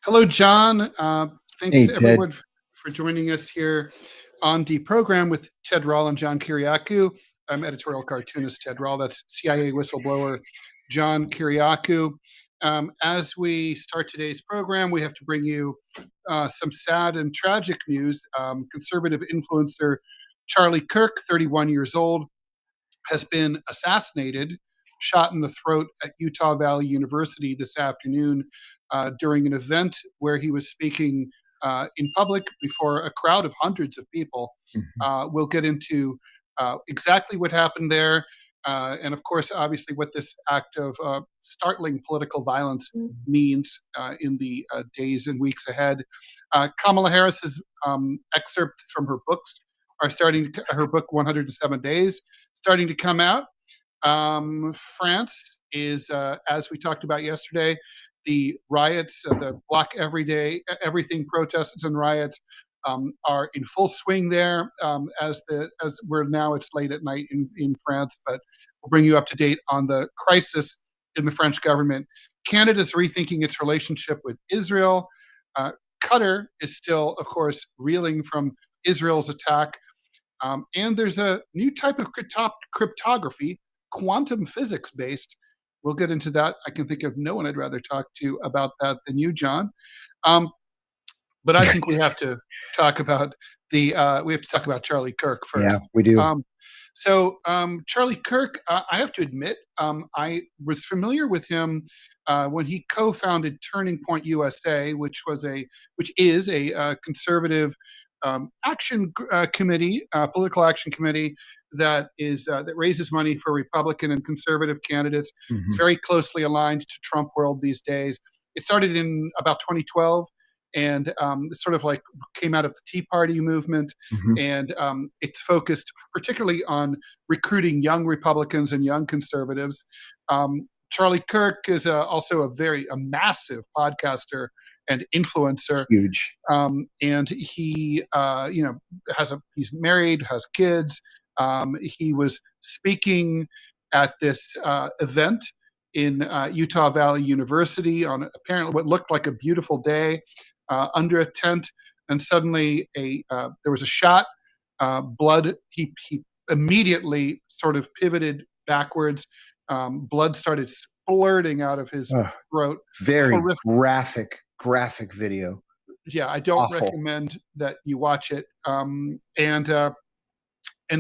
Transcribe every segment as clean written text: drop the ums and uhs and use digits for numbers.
Hello, John. Thanks Hey, Ted. everyone for joining us here on DeProgram with Ted Rall and John Kiriakou. I'm editorial cartoonist Ted Rall. That's CIA whistleblower John Kiriakou. As we start today's program, we have to bring you some sad and tragic news. Conservative influencer Charlie Kirk, 31 years old, has been assassinated, shot in the throat at Utah Valley University this afternoon during an event where he was speaking in public before a crowd of hundreds of people. We'll get into exactly what happened there, and of course, obviously, what this act of startling political violence means in the days and weeks ahead. Kamala Harris's excerpts from her books are her book 107 Days, starting to come out. France is, as we talked about yesterday, the riots, the Block Everything protests and riots are in full swing there. As we're now, it's late at night in France, but we'll bring you up to date on the crisis in the French government. Canada's rethinking its relationship with Israel. Qatar is still, of course, reeling from Israel's attack. And there's a new type of cryptography, quantum physics based. We'll get into that. I can think of no one I'd rather talk to about that than you, John. But I think we have to talk about Charlie Kirk first. Yeah, we do. Charlie Kirk, I have to admit, I was familiar with him when he co-founded Turning Point USA, which is a conservative action committee, political action committee that raises money for Republican and conservative candidates, very closely aligned to Trump world these days. It started in about 2012. and sort of like came out of the Tea Party movement, and it's focused particularly on recruiting young Republicans and young conservatives. Charlie Kirk is also a massive podcaster and influencer. Huge. And he, he's married, has kids. He was speaking at this event in Utah Valley University on apparently what looked like a beautiful day under a tent, and suddenly there was a shot. Blood. He immediately sort of pivoted backwards. Blood started splurting out of his throat. Very horrific. graphic video. Yeah, I don't Awful. recommend that you watch it. And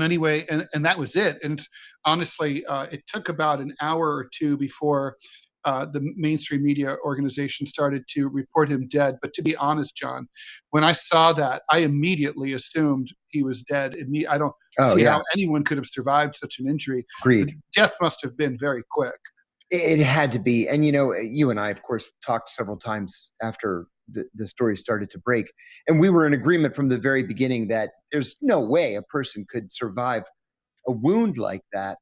anyway, and that was it. And honestly, it took about an hour or two before the mainstream media organization started to report him dead. But to be honest, John, when I saw that, I immediately assumed he was dead. I don't see how anyone could have survived such an injury. Agreed. Death must have been very quick. It had to be. And, you and I, of course, talked several times after the story started to break. And we were in agreement from the very beginning that there's no way a person could survive a wound like that.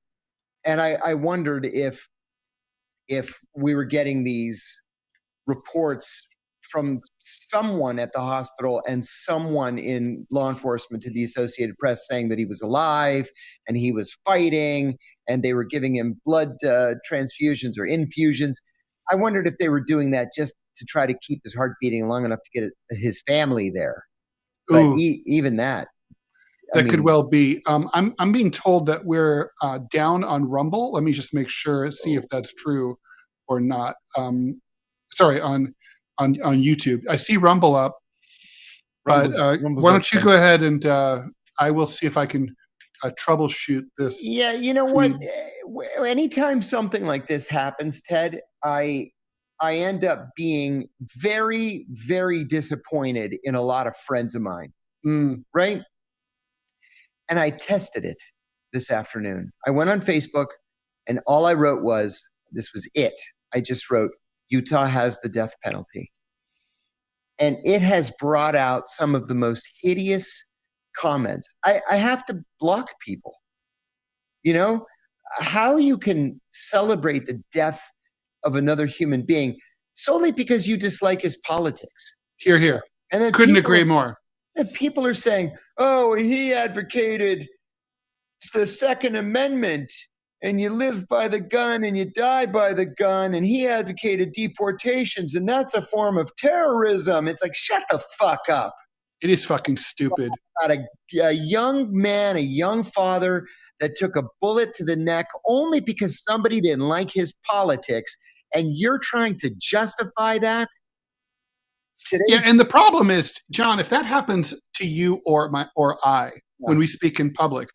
And I wondered if we were getting these reports from someone at the hospital and someone in law enforcement to the Associated Press saying that he was alive and he was fighting and they were giving him blood transfusions or infusions. I wondered if they were doing that just to try to keep his heart beating long enough to get his family there. But even that. Could well be. I'm being told that we're down on Rumble. Let me just make sure, see if that's true or not. Sorry, on YouTube. I see Rumble up, but why don't you go ahead and I will see if I can troubleshoot this. Yeah, you know what? Anytime something like this happens, Ted, I end up being very, very disappointed in a lot of friends of mine. Right? And I tested it this afternoon. I went on Facebook and all I wrote was, this was it. I just wrote, Utah has the death penalty. And it has brought out some of the most hideous comments. I have to block people. How you can celebrate the death of another human being solely because you dislike his politics. Hear, hear. And then couldn't agree more. And people are saying, oh, he advocated the Second Amendment and you live by the gun and you die by the gun, and he advocated deportations and that's a form of terrorism. It's like, shut the fuck up. It is fucking stupid. About a young man, a young father that took a bullet to the neck only because somebody didn't like his politics, and you're trying to justify that? And the problem is, John, if that happens to you or I when we speak in public,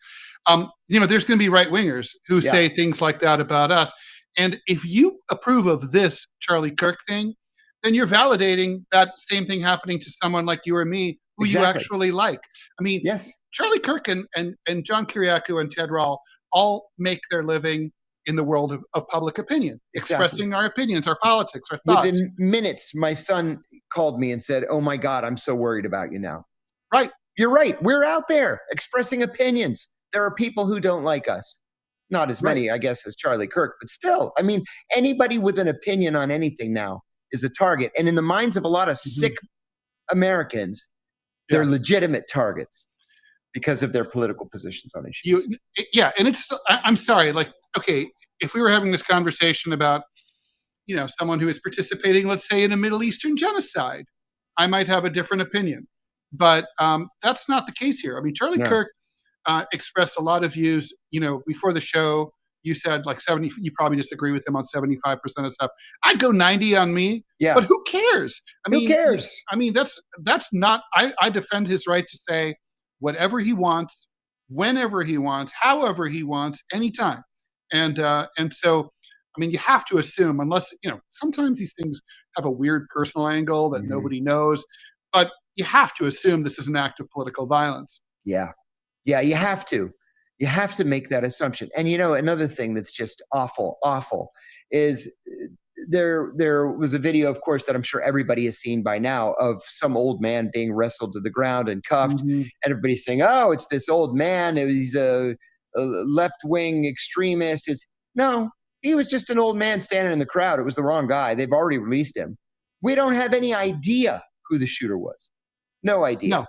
there's going to be right-wingers who say things like that about us. And if you approve of this Charlie Kirk thing, then you're validating that same thing happening to someone like you or me who you actually like. I mean, Charlie Kirk and John Kiriakou and Ted Rall all make their living in the world of public opinion, expressing our opinions, our politics, our thoughts. Within minutes, my son called me and said, oh my God, I'm so worried about you now. Right. You're right. We're out there expressing opinions. There are people who don't like us. Not as many, I guess, as Charlie Kirk, but still, I mean, anybody with an opinion on anything now is a target. And in the minds of a lot of sick Americans, they're legitimate targets because of their political positions on issues. And I'm sorry, okay, if we were having this conversation about, someone who is participating, let's say, in a Middle Eastern genocide, I might have a different opinion. But that's not the case here. I mean, Charlie Kirk expressed a lot of views, before the show. You said 70, you probably disagree with him on 75% of stuff. I'd go 90 on me, but who cares? Who cares? I mean, that's not, I defend his right to say whatever he wants, whenever he wants, however he wants, anytime. And so, I mean, you have to assume, unless, sometimes these things have a weird personal angle that nobody knows, but you have to assume this is an act of political violence. Yeah, you have to. You have to make that assumption. And, another thing that's just awful is there was a video, of course, that I'm sure everybody has seen by now of some old man being wrestled to the ground and cuffed, and everybody's saying, "Oh, it's this old man. He's a left-wing extremist." No, he was just an old man standing in the crowd. It was the wrong guy. They've already released him. We don't have any idea who the shooter was. No idea. No.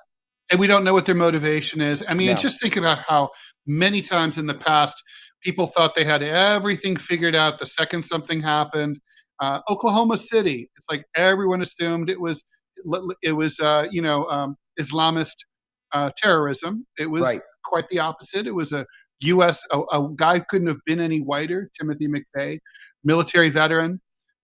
And we don't know what their motivation is. I mean, just think about how many times in the past people thought they had everything figured out the second something happened. Oklahoma City, it's like everyone assumed it was Islamist terrorism. It was quite the opposite. It was a guy couldn't have been any whiter, Timothy McVeigh, military veteran.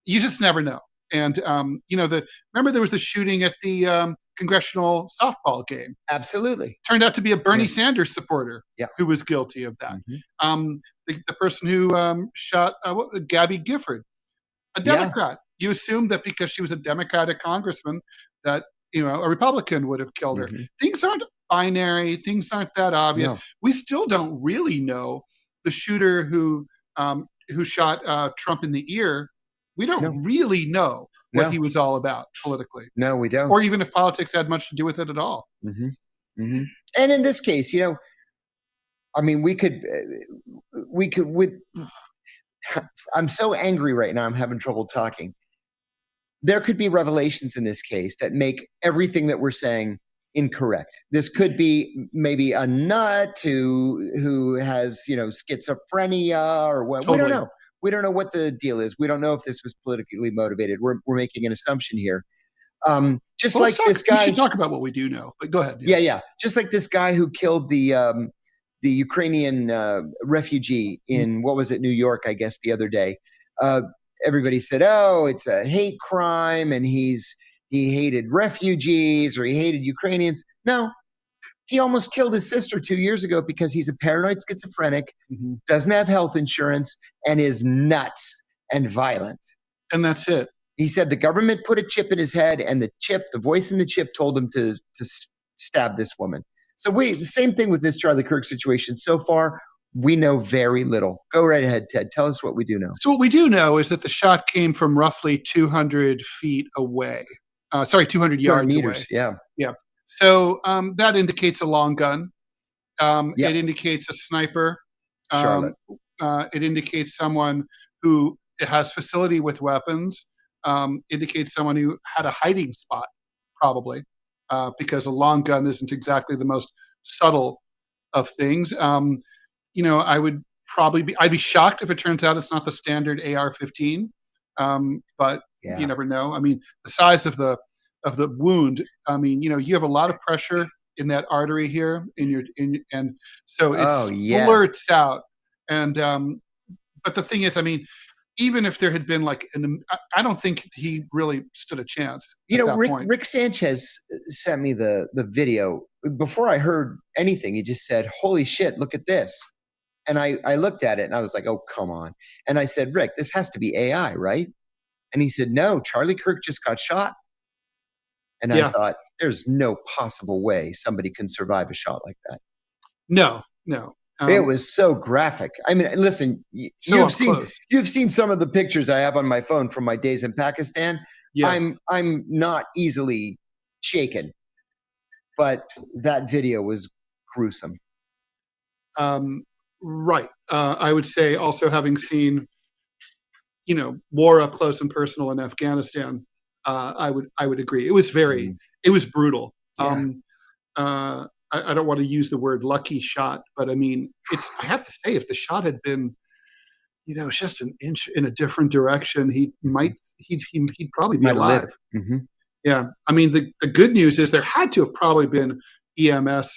You just never know. And remember there was the shooting at the congressional softball game. Absolutely. Turned out to be a Bernie Sanders supporter who was guilty of that. The person who shot Gabby Gifford, a Democrat. You assume that because she was a Democratic congressman that a Republican would have killed her. Things aren't binary. Things aren't that obvious. No. We still don't really know the shooter who shot Trump in the ear. We don't really know what he was all about politically. No, we don't. Or even if politics had much to do with it at all. And in this case, I mean, we could. I'm so angry right now. I'm having trouble talking. There could be revelations in this case that make everything that we're saying incorrect. This could be maybe a nut who has, schizophrenia or what. Totally. We don't know. We don't know what the deal is. We don't know if this was politically motivated. We're making an assumption here. This guy. We should talk about what we do know, but go ahead. Yeah. Just like this guy who killed the Ukrainian refugee in, what was it, New York, I guess, the other day. Everybody said, "Oh, it's a hate crime, and he hated refugees or he hated Ukrainians." No, he almost killed his sister 2 years ago because he's a paranoid schizophrenic, doesn't have health insurance, and is nuts and violent. And that's it. He said the government put a chip in his head, and the voice in the chip told him to stab this woman. So the same thing with this Charlie Kirk situation. So far, we know very little. Go right ahead, Ted. Tell us what we do know. So what we do know is that the shot came from roughly 200 feet away. 200 yards meters, away. Yeah. So that indicates a long gun. It indicates a sniper. It indicates someone who has facility with weapons. Indicates someone who had a hiding spot, probably, because a long gun isn't exactly the most subtle of things. I'd be shocked if it turns out it's not the standard AR-15, but you never know. I mean, the size of the wound. I mean, you have a lot of pressure in that artery here and so it blurts out. And but the thing is, I mean, even if there had been I don't think he really stood a chance. Rick Sanchez sent me the video. Before I heard anything, he just said, "Holy shit, look at this." And I looked at it and I was like, "Oh, come on." And I said, "Rick, this has to be AI, right?" And he said, "No, Charlie Kirk just got shot." And I thought, there's no possible way somebody can survive a shot like that. No. It was so graphic. I mean, listen, you've seen some of the pictures I have on my phone from my days in Pakistan. Yeah. I'm not easily shaken, but that video was gruesome. Right. I would say also, having seen, war up close and personal in Afghanistan, I would agree. It was it was brutal. Yeah. I don't want to use the word lucky shot, but I mean, I have to say, if the shot had been, just an inch in a different direction, he'd probably be alive. Yeah. I mean, the good news is there had to have probably been EMS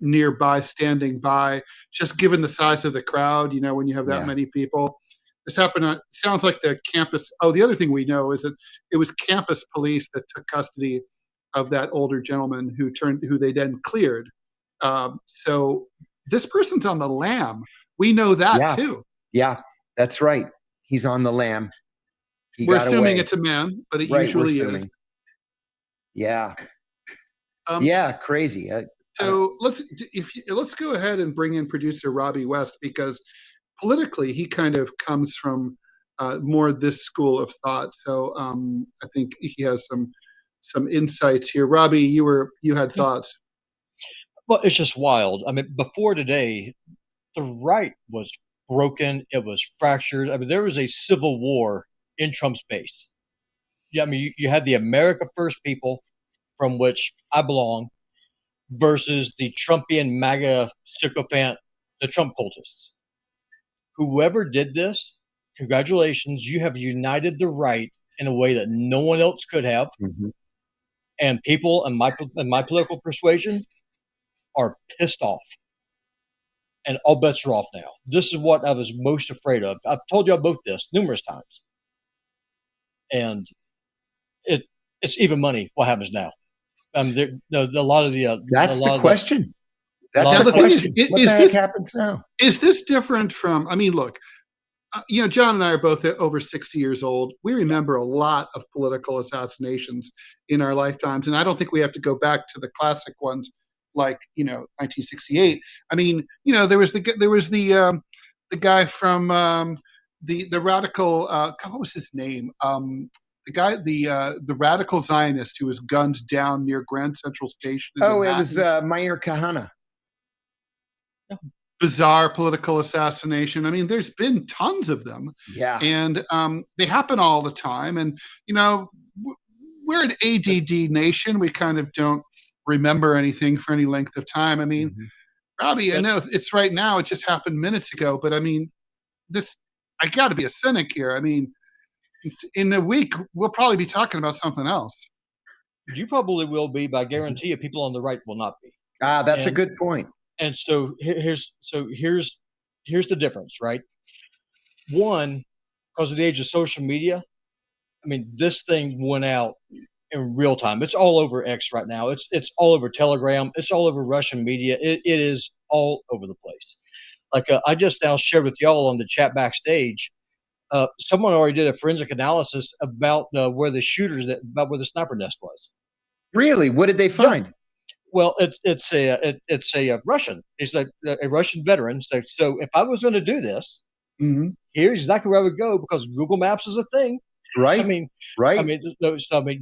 nearby, standing by, just given the size of the crowd, when you have that many people. This happened sounds like the campus. Oh, the other thing we know is that it was campus police that took custody of that older gentleman who they then cleared. So this person's on the lam. We know that too. Yeah, that's right. He's on the lam. We're assuming it's a man, but it usually is. Yeah. Crazy. So let's go ahead and bring in producer Robbie West, because politically he kind of comes from more this school of thought. So I think he has some insights here. Robbie, you had thoughts. Well, it's just wild. I mean, before today, the right was broken. It was fractured. I mean, there was a civil war in Trump's base. Yeah, I mean, you had the America First people, from which I belong, versus the Trumpian MAGA sycophant, the Trump cultists. Whoever did this, congratulations, you have united the right in a way that no one else could have. Mm-hmm. And people in my political persuasion are pissed off. And all bets are off now. This is what I was most afraid of. I've told y'all both this numerous times. And it's even money what happens now. A lot of the that's the question. That's the question. What the heck happens now? Is this different from? I mean, look, John and I are both over 60 years old. We remember a lot of political assassinations in our lifetimes, and I don't think we have to go back to the classic ones like 1968. I mean, there was the guy from the radical. What was his name? The radical Zionist who was gunned down near Grand Central Station. Oh, it was Meir Kahane. Bizarre political assassination. I mean, there's been tons of them. Yeah. And they happen all the time. And, we're an ADD nation. We kind of don't remember anything for any length of time. I mean, Robbie, I know it's right now. It just happened minutes ago. But I mean, I got to be a cynic here. I mean, in a week, we'll probably be talking about something else. You probably will be, but I guarantee you people on the right will not be. That's a good point. And so here's the difference, right? One, because of the age of social media, I mean, this thing went out in real time. It's all over X right now. It's all over Telegram. It's all over Russian media. It is all over the place. Like I just now shared with y'all on the chat backstage. Someone already did a forensic analysis about where the sniper nest was. Really? What did they find? Yeah. Well, it's a Russian. He's a Russian veteran. So if I was going to do this, here's exactly where I would go because Google Maps is a thing. Right. I mean,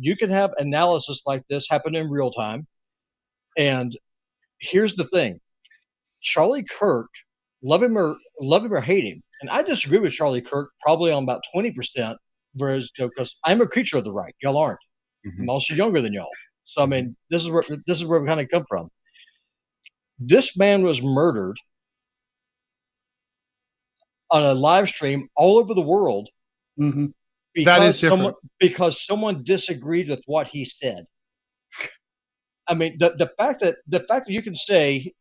you can have analysis like this happen in real time. And here's the thing: Charlie Kirk, love him or hate him, and I disagree with Charlie Kirk probably on about 20%. Whereas, because I'm a creature of the right, y'all aren't. I'm also younger than y'all. So I mean, this is where we kind of come from. This man was murdered on a live stream all over the world because someone disagreed with what he said. I mean, the fact that you can say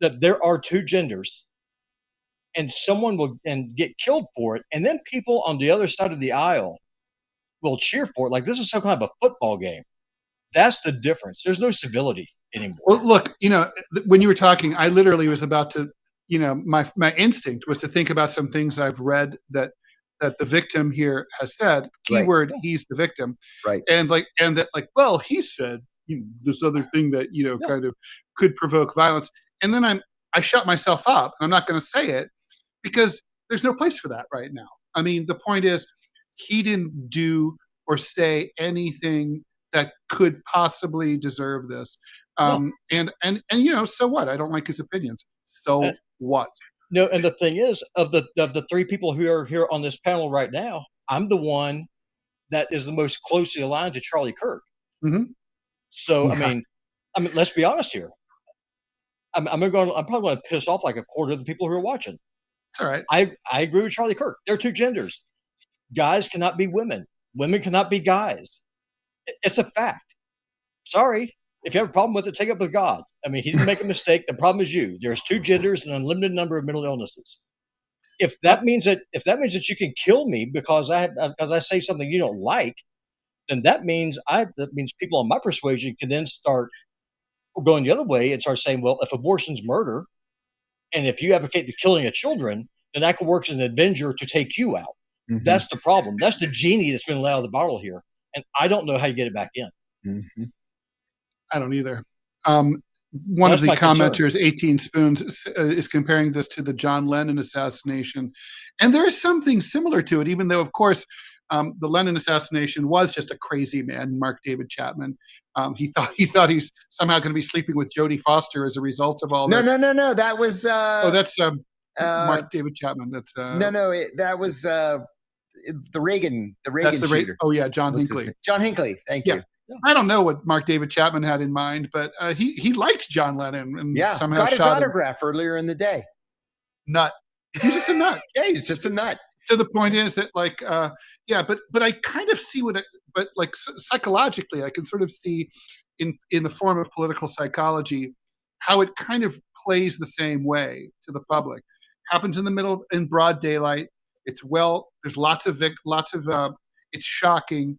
that there are two genders and someone will get killed for it, and then people on the other side of the aisle will cheer for it like this is some kind of a football game. That's the difference. There's no civility anymore. Well, look, when you were talking, I literally was about to, my instinct was to think about some things I've read that the victim here has said. Keyword, right. He's the victim. Right. And well, he said this other thing that, kind of could provoke violence. And then I shut myself up. I'm not going to say it because there's no place for that right now. I mean, the point is he didn't do or say anything that could possibly deserve this. And so what? I don't like his opinions. So what? No, and the thing is, of the three people who are here on this panel right now, I'm the one that is the most closely aligned to Charlie Kirk. So I mean, let's be honest here. I'm probably going to piss off like a quarter of the people who are watching. It's all right. I agree with Charlie Kirk. There are two genders. Guys cannot be women. Women cannot be guys. It's a fact. Sorry. If you have a problem with it, take it up with God. I mean, he didn't make a mistake. The problem is you. There's two genders and an unlimited number of mental illnesses. If that means that you can kill me because I say something you don't like, then that means people on my persuasion can then start going the other way and start saying, well, if abortion's murder, and if you advocate the killing of children, then I can work as an avenger to take you out. That's the problem. That's the genie that's been let out of the bottle here. And I don't know how you get it back in. I don't either. one of the That's my concern. commenters, 18 Spoons, is comparing this to the John Lennon assassination. And there's something similar to it, even though, of course, the Lennon assassination was just a crazy man, Mark David Chapman. He thought he's somehow going to be sleeping with Jodie Foster as a result of all this. No. That was that's Mark David Chapman. That's that was the Reagan shooter. Oh yeah, John Hinckley. John Hinckley. Thank you. I don't know what Mark David Chapman had in mind, but he liked John Lennon and somehow got his shot autograph earlier in the day. Nut. He's just a nut. Yeah, he's just a nut. So the point is that, like, but I kind of see but like psychologically, I can sort of see in the form of political psychology how it kind of plays the same way to the public. Happens in the middle, in broad daylight. There's lots of it's shocking.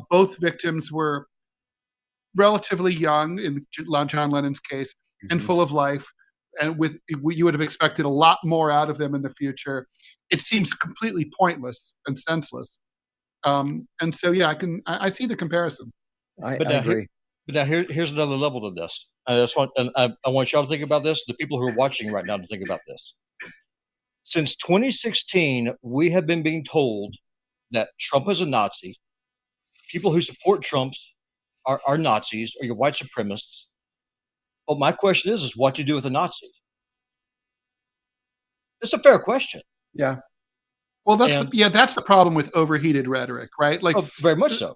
Both victims were relatively young in John Lennon's case, and full of life, and you would have expected a lot more out of them in the future. It seems completely pointless and senseless. And so, I see the comparison. I agree. But now here's another level to this. I want y'all to think about this. The people who are watching right now to think about this. Since 2016, we have been being told that Trump is a Nazi. People who support Trump are Nazis or you're white supremacists. But my question is what do you do with a Nazi? It's a fair question. Yeah. Well, that's the problem with overheated rhetoric, right? Like, very much so.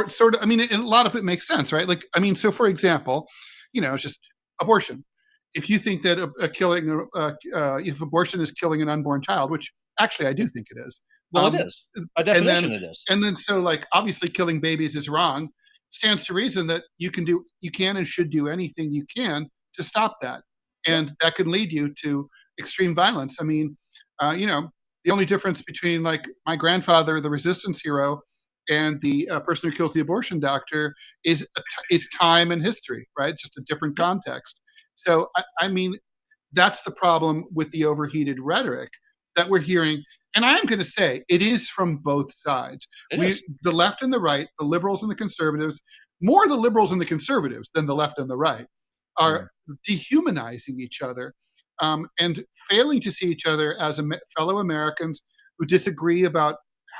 Sort of. I mean, a lot of it makes sense, right? Like, I mean, so for example, it's just abortion. If you think that if abortion is killing an unborn child, which actually I do think it is. Well, it is. By definition, it is. And then, so, like, obviously killing babies is wrong. Stands to reason that you can and should do anything you can to stop that. And that can lead you to extreme violence. I mean, the only difference between, like, my grandfather, the resistance hero, and the person who kills the abortion doctor is time and history, right? Just a different context. So, I mean, that's the problem with the overheated rhetoric that we're hearing. And I'm going to say it is from both sides. The left and the right, the liberals and the conservatives, more the liberals and the conservatives than the left and the right, are dehumanizing each other and failing to see each other as fellow Americans who disagree about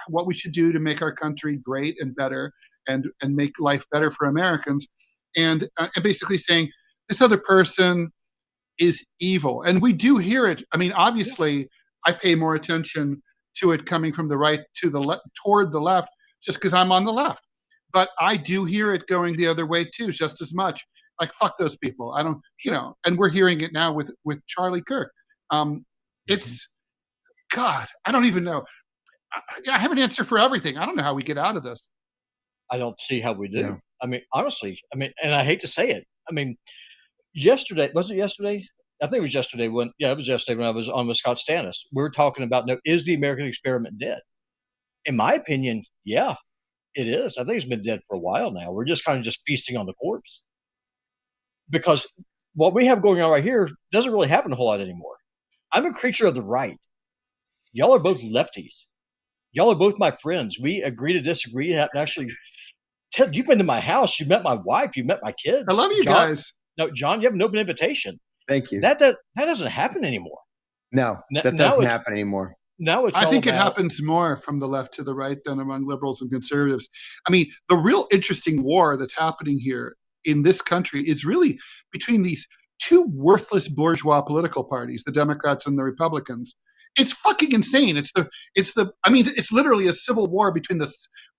what we should do to make our country great and better and make life better for Americans. And basically saying this other person is evil. And we do hear it. I mean, obviously, I pay more attention to it coming from the right to the toward the left, just because I'm on the left. But I do hear it going the other way too, just as much. Like, fuck those people. I don't, and we're hearing it now with Charlie Kirk. It's, God, I don't even know. I have an answer for everything. I don't know how we get out of this. I don't see how we do. Yeah. I mean, honestly, and I hate to say it. I mean, yesterday, was it yesterday? I think it was yesterday it was yesterday when I was on with Scott Stannis. We were talking about, is the American experiment dead? In my opinion, yeah, it is. I think it's been dead for a while now. We're just kind of just feasting on the corpse. Because what we have going on right here doesn't really happen a whole lot anymore. I'm a creature of the right. Y'all are both lefties. Y'all are both my friends. We agree to disagree. Actually, Ted, you've been to my house. You met my wife. You met my kids. I love you guys. No, John, you have an open invitation. Thank you. That doesn't happen anymore. No, that doesn't happen anymore. Now I think it happens more from the left to the right than among liberals and conservatives. I mean, the real interesting war that's happening here in this country is really between these two worthless bourgeois political parties, the Democrats and the Republicans. It's fucking insane. It's literally a civil war between the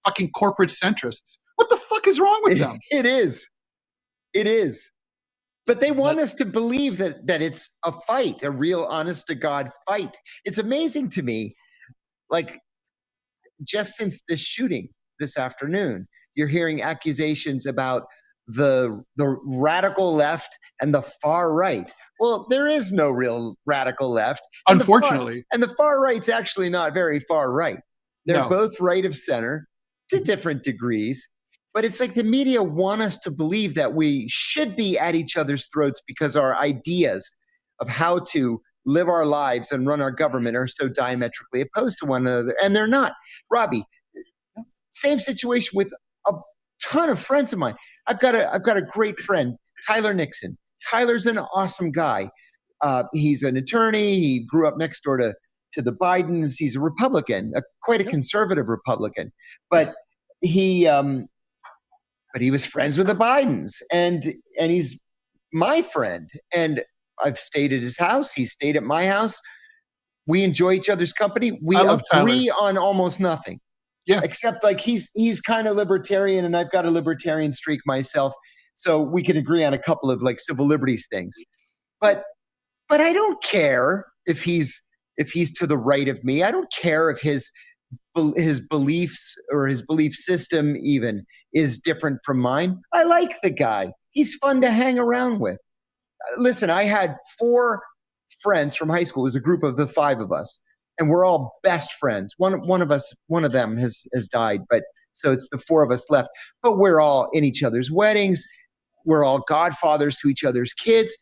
fucking corporate centrists. What the fuck is wrong with them? It is. But they want us to believe that it's a fight, a real honest to God fight. It's amazing to me, like, just since this shooting this afternoon, you're hearing accusations about the radical left and the far right. Well, there is no real radical left. Unfortunately. And the far right's actually not very far right. They're both right of center to different degrees. But it's like the media want us to believe that we should be at each other's throats because our ideas of how to live our lives and run our government are so diametrically opposed to one another. And they're not. Robbie, same situation with a ton of friends of mine. I've got a great friend, Tyler Nixon. Tyler's an awesome guy. He's an attorney. He grew up next door to the Bidens. He's a Republican, quite a conservative Republican, but he was friends with the Bidens, and he's my friend. And I've stayed at his house. He stayed at my house. We enjoy each other's company. We agree on almost nothing. Yeah. Except like he's kind of libertarian and I've got a libertarian streak myself. So we can agree on a couple of like civil liberties things. But I don't care if he's to the right of me. I don't care if his beliefs or his belief system even is different from mine. I like the guy. He's fun to hang around with. Listen, I had 4 friends from high school. It was a group of the 5 of us. And we're all best friends. One of them has died, but so it's the 4 of us left. But we're all in each other's weddings. We're all godfathers to each other's kids.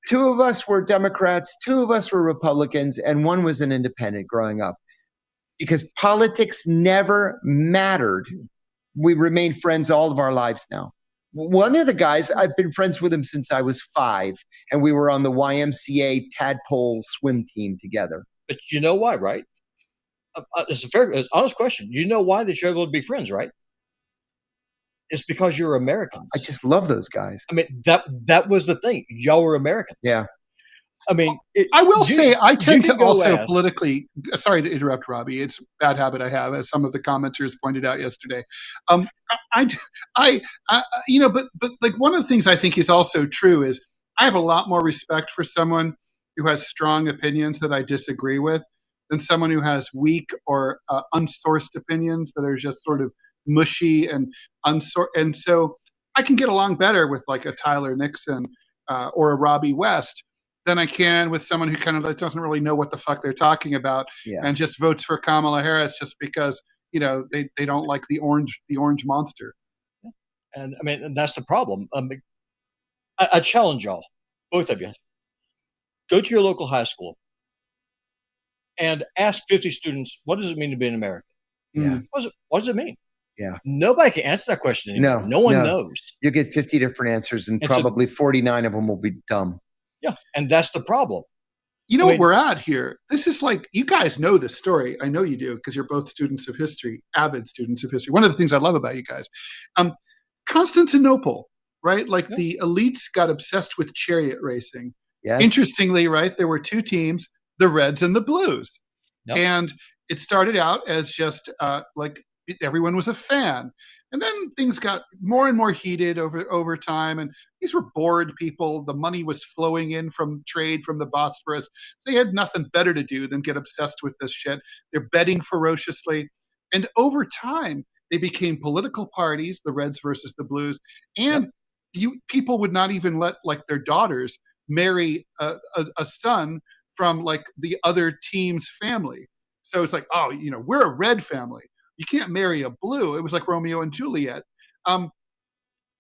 2 of us were Democrats, 2 of us were Republicans, and 1 was an independent growing up. Because politics never mattered. We remain friends all of our lives now. One of the guys, I've been friends with him since I was 5, and we were on the YMCA tadpole swim team together. But you know why, right? It's a honest question. You know why that you're able to be friends, right? It's because you're Americans. I just love those guys. I mean, that was the thing. Y'all were Americans. Yeah. I mean, I will say I tend to also politically. Sorry to interrupt, Robbie. It's a bad habit I have, as some of the commenters pointed out yesterday. But like one of the things I think is also true is I have a lot more respect for someone who has strong opinions that I disagree with than someone who has weak or unsourced opinions that are just sort of mushy and unsourced. And so I can get along better with like a Tyler Nixon or a Robbie West than I can with someone who kind of doesn't really know what the fuck they're talking about and just votes for Kamala Harris just because, you know, they don't like the orange monster. And I mean, that's the problem. I challenge y'all, both of you. Go to your local high school and ask 50 students, what does it mean to be an American? Yeah. What does it mean? Yeah. Nobody can answer that question anymore. No one knows. You'll get 50 different answers and probably 49 of them will be dumb. Yeah. And that's the problem. You know what we're at here? This is like, you guys know this story. I know you do because you're both students of history, avid students of history. One of the things I love about you guys, Constantinople, right? Like the elites got obsessed with chariot racing. Yes. Interestingly, right, there were 2 teams, the Reds and the Blues. Yep. And it started out as just like everyone was a fan. And then things got more and more heated over time. And these were bored people. The money was flowing in from trade from the Bosphorus. They had nothing better to do than get obsessed with this shit. They're betting ferociously. And over time, they became political parties, the Reds versus the Blues. And people would not even let like their daughters marry a son from like the other team's family. So it's like, oh, you know, we're a red family. You can't marry a blue. It was like Romeo and Juliet. And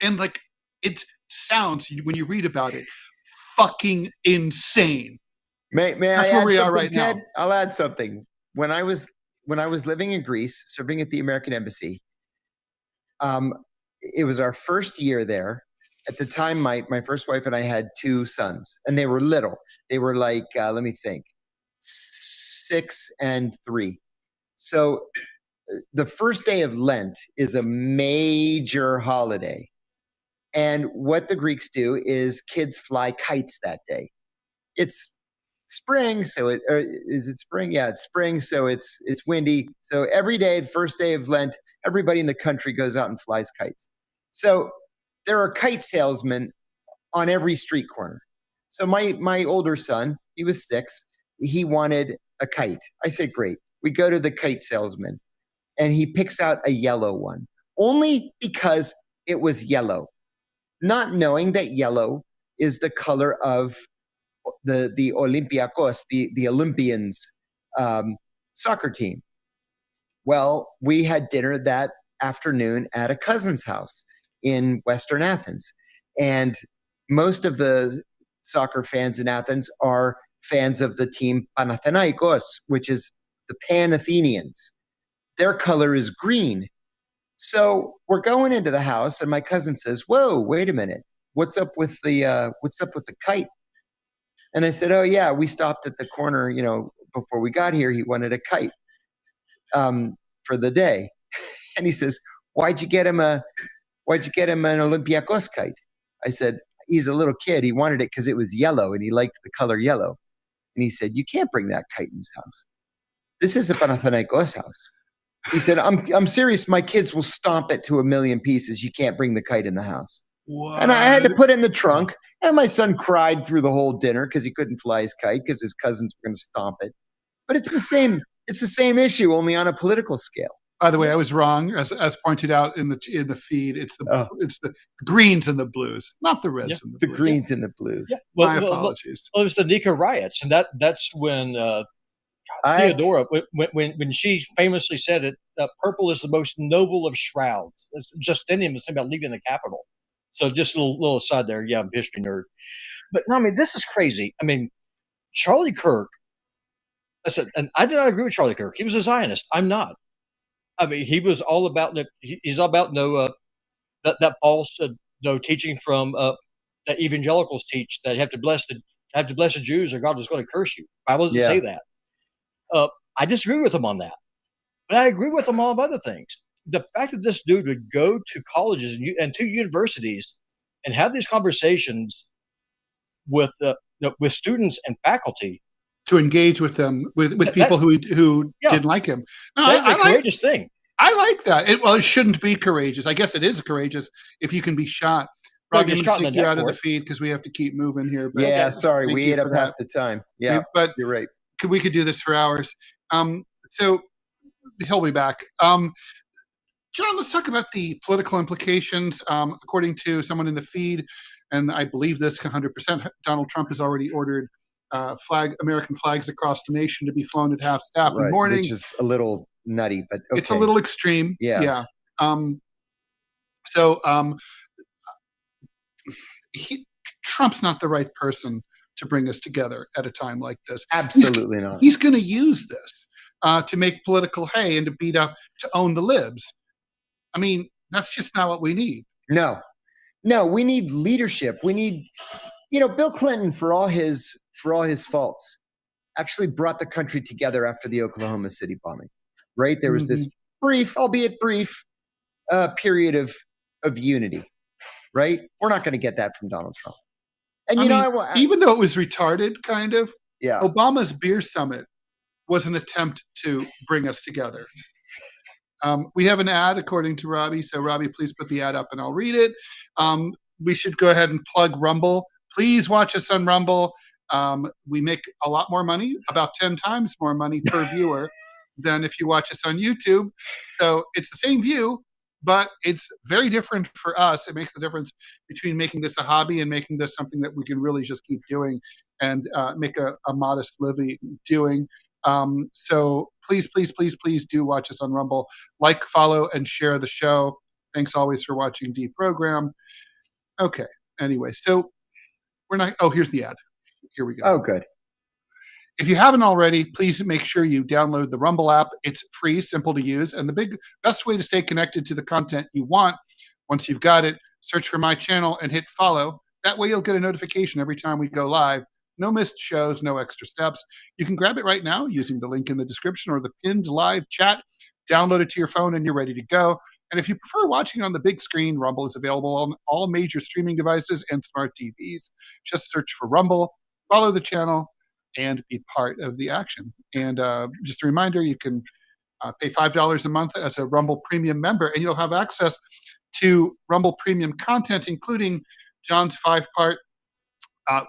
like, it sounds, when you read about it, fucking insane. May That's I where add we something, are right Ted? now. I'll add something. When I was living in Greece, serving at the American Embassy, it was our first year there. At the time, my first wife and I had 2 sons, and they were little. They were like, let me think, 6 and 3. So the first day of Lent is a major holiday. And what the Greeks do is kids fly kites that day. It's spring, so is it spring? Yeah, it's spring, so it's windy. So every day, the first day of Lent, everybody in the country goes out and flies kites. So there are kite salesmen on every street corner. So my older son, he was 6, he wanted a kite. I said, great. We go to the kite salesman, and he picks out a yellow one, only because it was yellow, not knowing that yellow is the color of the Olympiacos, the Olympians soccer team. Well, we had dinner that afternoon at a cousin's house in Western Athens. And most of the soccer fans in Athens are fans of the team Panathinaikos, which is the Pan-Athenians. Their color is green. So we're going into the house, and my cousin says, whoa, wait a minute. what's up with the kite? And I said, oh yeah, we stopped at the corner, before we got here. He wanted a kite for the day. And he says, why'd you get him an Olympiacos kite? I said, he's a little kid. He wanted it because it was yellow and he liked the color yellow. And he said, you can't bring that kite in his house. This is a Panathinaikos house. He said, I'm serious. My kids will stomp it to a million pieces. You can't bring the kite in the house. What? And I had to put it in the trunk. And my son cried through the whole dinner because he couldn't fly his kite because his cousins were going to stomp it. But it's the same. It's the same issue, only on a political scale. By the way, I was wrong, as pointed out in the feed. It's the greens and the blues, not the reds and the blues. The greens and the blues. Yeah. My apologies. Well, it was the Nika riots, and that's when Theodora, when she famously said it, purple is the most noble of shrouds. Justinian was saying about leaving the capital. So just a little aside there. Yeah, I'm a history nerd. But no, I mean, this is crazy. I mean, Charlie Kirk, I said, and I did not agree with Charlie Kirk. He was a Zionist. I'm not. I mean, he was all about he's all about that false teaching from that evangelicals teach that you have to bless the Jews or God is going to curse you. The Bible doesn't say that. I disagree with him on that, but I agree with him on all other things. The fact that this dude would go to colleges and to universities and have these conversations with students and faculty, to engage with them, with people who didn't like him. No, that's a courageous thing. I like that. It shouldn't be courageous. I guess it is courageous if you can be shot. Robbie, I'm going to take you out of the feed because we have to keep moving here. But yeah, sorry, we ate up half the time. Yeah, but you're right. We could do this for hours. So he'll be back. John, let's talk about the political implications. According to someone in the feed, and I believe this 100%, Donald Trump has already ordered American flags across the nation to be flown at half staff in the morning, which is a little nutty, but okay. It's a little extreme. Yeah. Trump's not the right person to bring us together at a time like this. Absolutely not. He's going to use this to make political hay and to own the libs. I mean, that's just not what we need. No, we need leadership. We need, Bill Clinton, for all his faults, actually brought the country together after the Oklahoma City bombing, right? There was this brief, albeit brief, period of unity, right? We're not going to get that from Donald Trump. And even though it was retarded, kind of, yeah, Obama's beer summit was an attempt to bring us together. We have an ad, according to Robbie. So Robbie, please put the ad up and I'll read it. We should go ahead and plug Rumble. Please watch us on Rumble. We make a lot more money, about 10 times more money per viewer than if you watch us on YouTube. So it's the same view, but it's very different for us. It makes the difference between making this a hobby and making this something that we can really just keep doing and make a modest living doing. So please do watch us on Rumble. Like, follow, and share the show. Thanks always for watching DeProgram. Okay. Anyway, so we're not. Oh, here's the ad. Here we go. Oh, good. If you haven't already, please make sure you download the Rumble app. It's free, simple to use, and the best way to stay connected to the content you want. Once you've got it, search for my channel and hit follow. That way you'll get a notification every time we go live. No missed shows, no extra steps. You can grab it right now using the link in the description or the pinned live chat. Download it to your phone and you're ready to go. And if you prefer watching on the big screen, Rumble is available on all major streaming devices and smart TVs. Just search for Rumble, follow the channel, and be part of the action. And just a reminder, you can pay $5 a month as a Rumble Premium member, and you'll have access to Rumble Premium content, including John's 5-part,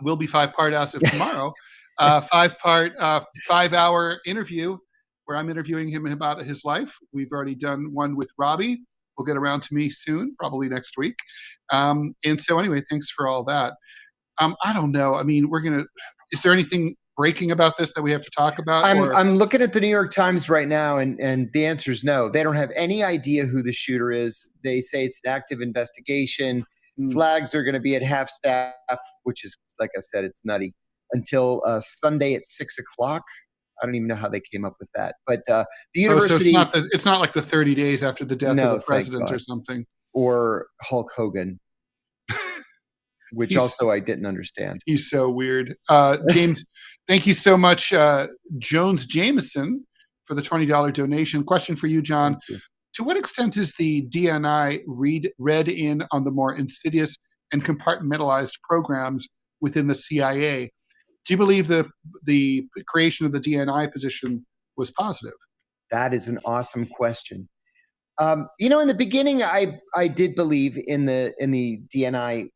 will be 5-part as of tomorrow, 5-part, 5-hour interview where I'm interviewing him about his life. We've already done one with Robbie. We'll get around to me soon, probably next week. And so anyway, thanks for all that. I don't know. I mean, is there anything breaking about this that we have to talk about? I'm looking at the New York Times right now, and the answer is no. They don't have any idea who the shooter is. They say it's an active investigation. Flags are going to be at half staff, which is, like I said, it's nutty, until Sunday at 6 o'clock. I don't even know how they came up with that. But the university... So it's not like the 30 days after the death of the president or something. Or Hulk Hogan. which also I didn't understand. He's so weird. James, thank you so much, Jones Jameson, for the $20 donation. Question for you, John. To what extent is the DNI read in on the more insidious and compartmentalized programs within the CIA? Do you believe the creation of the DNI position was positive? That is an awesome question. In the beginning, I did believe in the DNI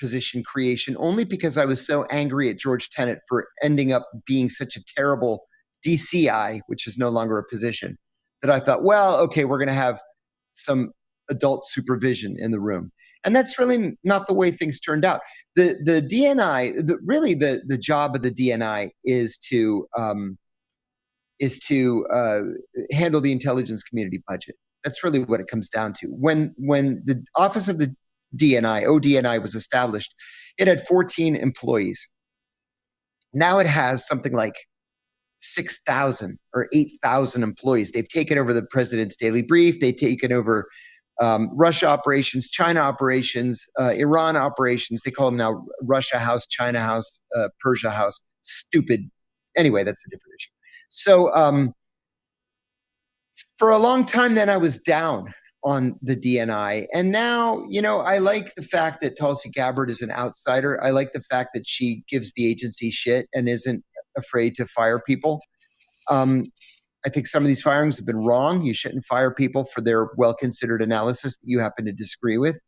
position creation, only because I was so angry at George Tenet for ending up being such a terrible DCI, which is no longer a position, that I thought, well, okay, we're going to have some adult supervision in the room. And that's really not the way things turned out. The DNI, the job of the DNI is to handle the intelligence community budget. That's really what it comes down to. When the office of the ODNI was established, it had 14 employees. Now it has something like 6,000 or 8,000 employees. They've taken over the president's daily brief. They've taken over Russia operations, China operations, Iran operations. They call them now Russia House, China House, Persia House. Stupid. Anyway, that's a different issue. So for a long time then I was down on the DNI. And now, I like the fact that Tulsi Gabbard is an outsider. I like the fact that she gives the agency shit and isn't afraid to fire people. I think some of these firings have been wrong. You shouldn't fire people for their well-considered analysis that you happen to disagree with.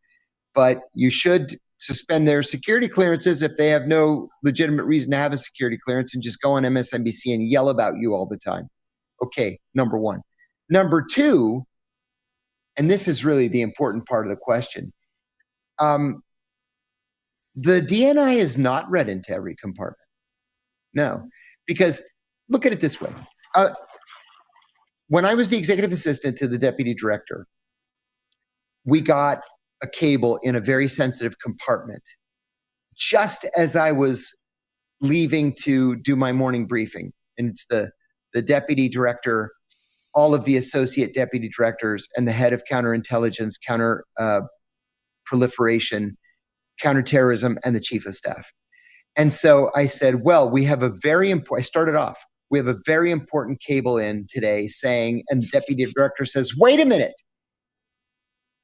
But you should suspend their security clearances if they have no legitimate reason to have a security clearance and just go on MSNBC and yell about you all the time. Okay, number one. Number two, and this is really the important part of the question, the DNI is not read into every compartment. No, because look at it this way. When I was the executive assistant to the deputy director, we got a cable in a very sensitive compartment just as I was leaving to do my morning briefing. And it's the deputy director, all of the associate deputy directors, and the head of counterintelligence, proliferation, counterterrorism, and the chief of staff. And so I said, well, we have a very important, I started off, we have a very important cable in today saying, and the deputy director says, wait a minute.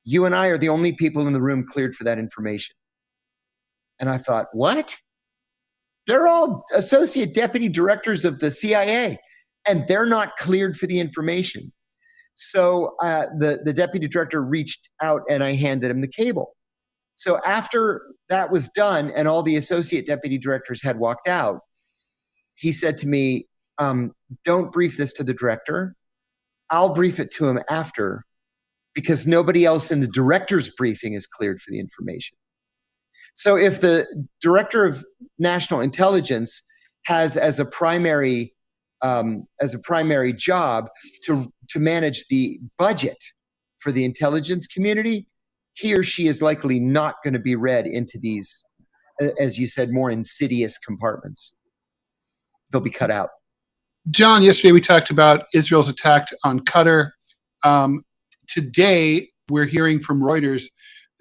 You and I are the only people in the room cleared for that information. And I thought, what? They're all associate deputy directors of the CIA, and they're not cleared for the information. So the deputy director reached out and I handed him the cable. So after that was done and all the associate deputy directors had walked out, he said to me, don't brief this to the director. I'll brief it to him after, because nobody else in the director's briefing is cleared for the information. So if the director of national intelligence has as a primary job to manage the budget for the intelligence community, he or she is likely not going to be read into these, as you said, more insidious compartments. They'll be cut out. John, yesterday we talked about Israel's attack on Qatar. Today, we're hearing from Reuters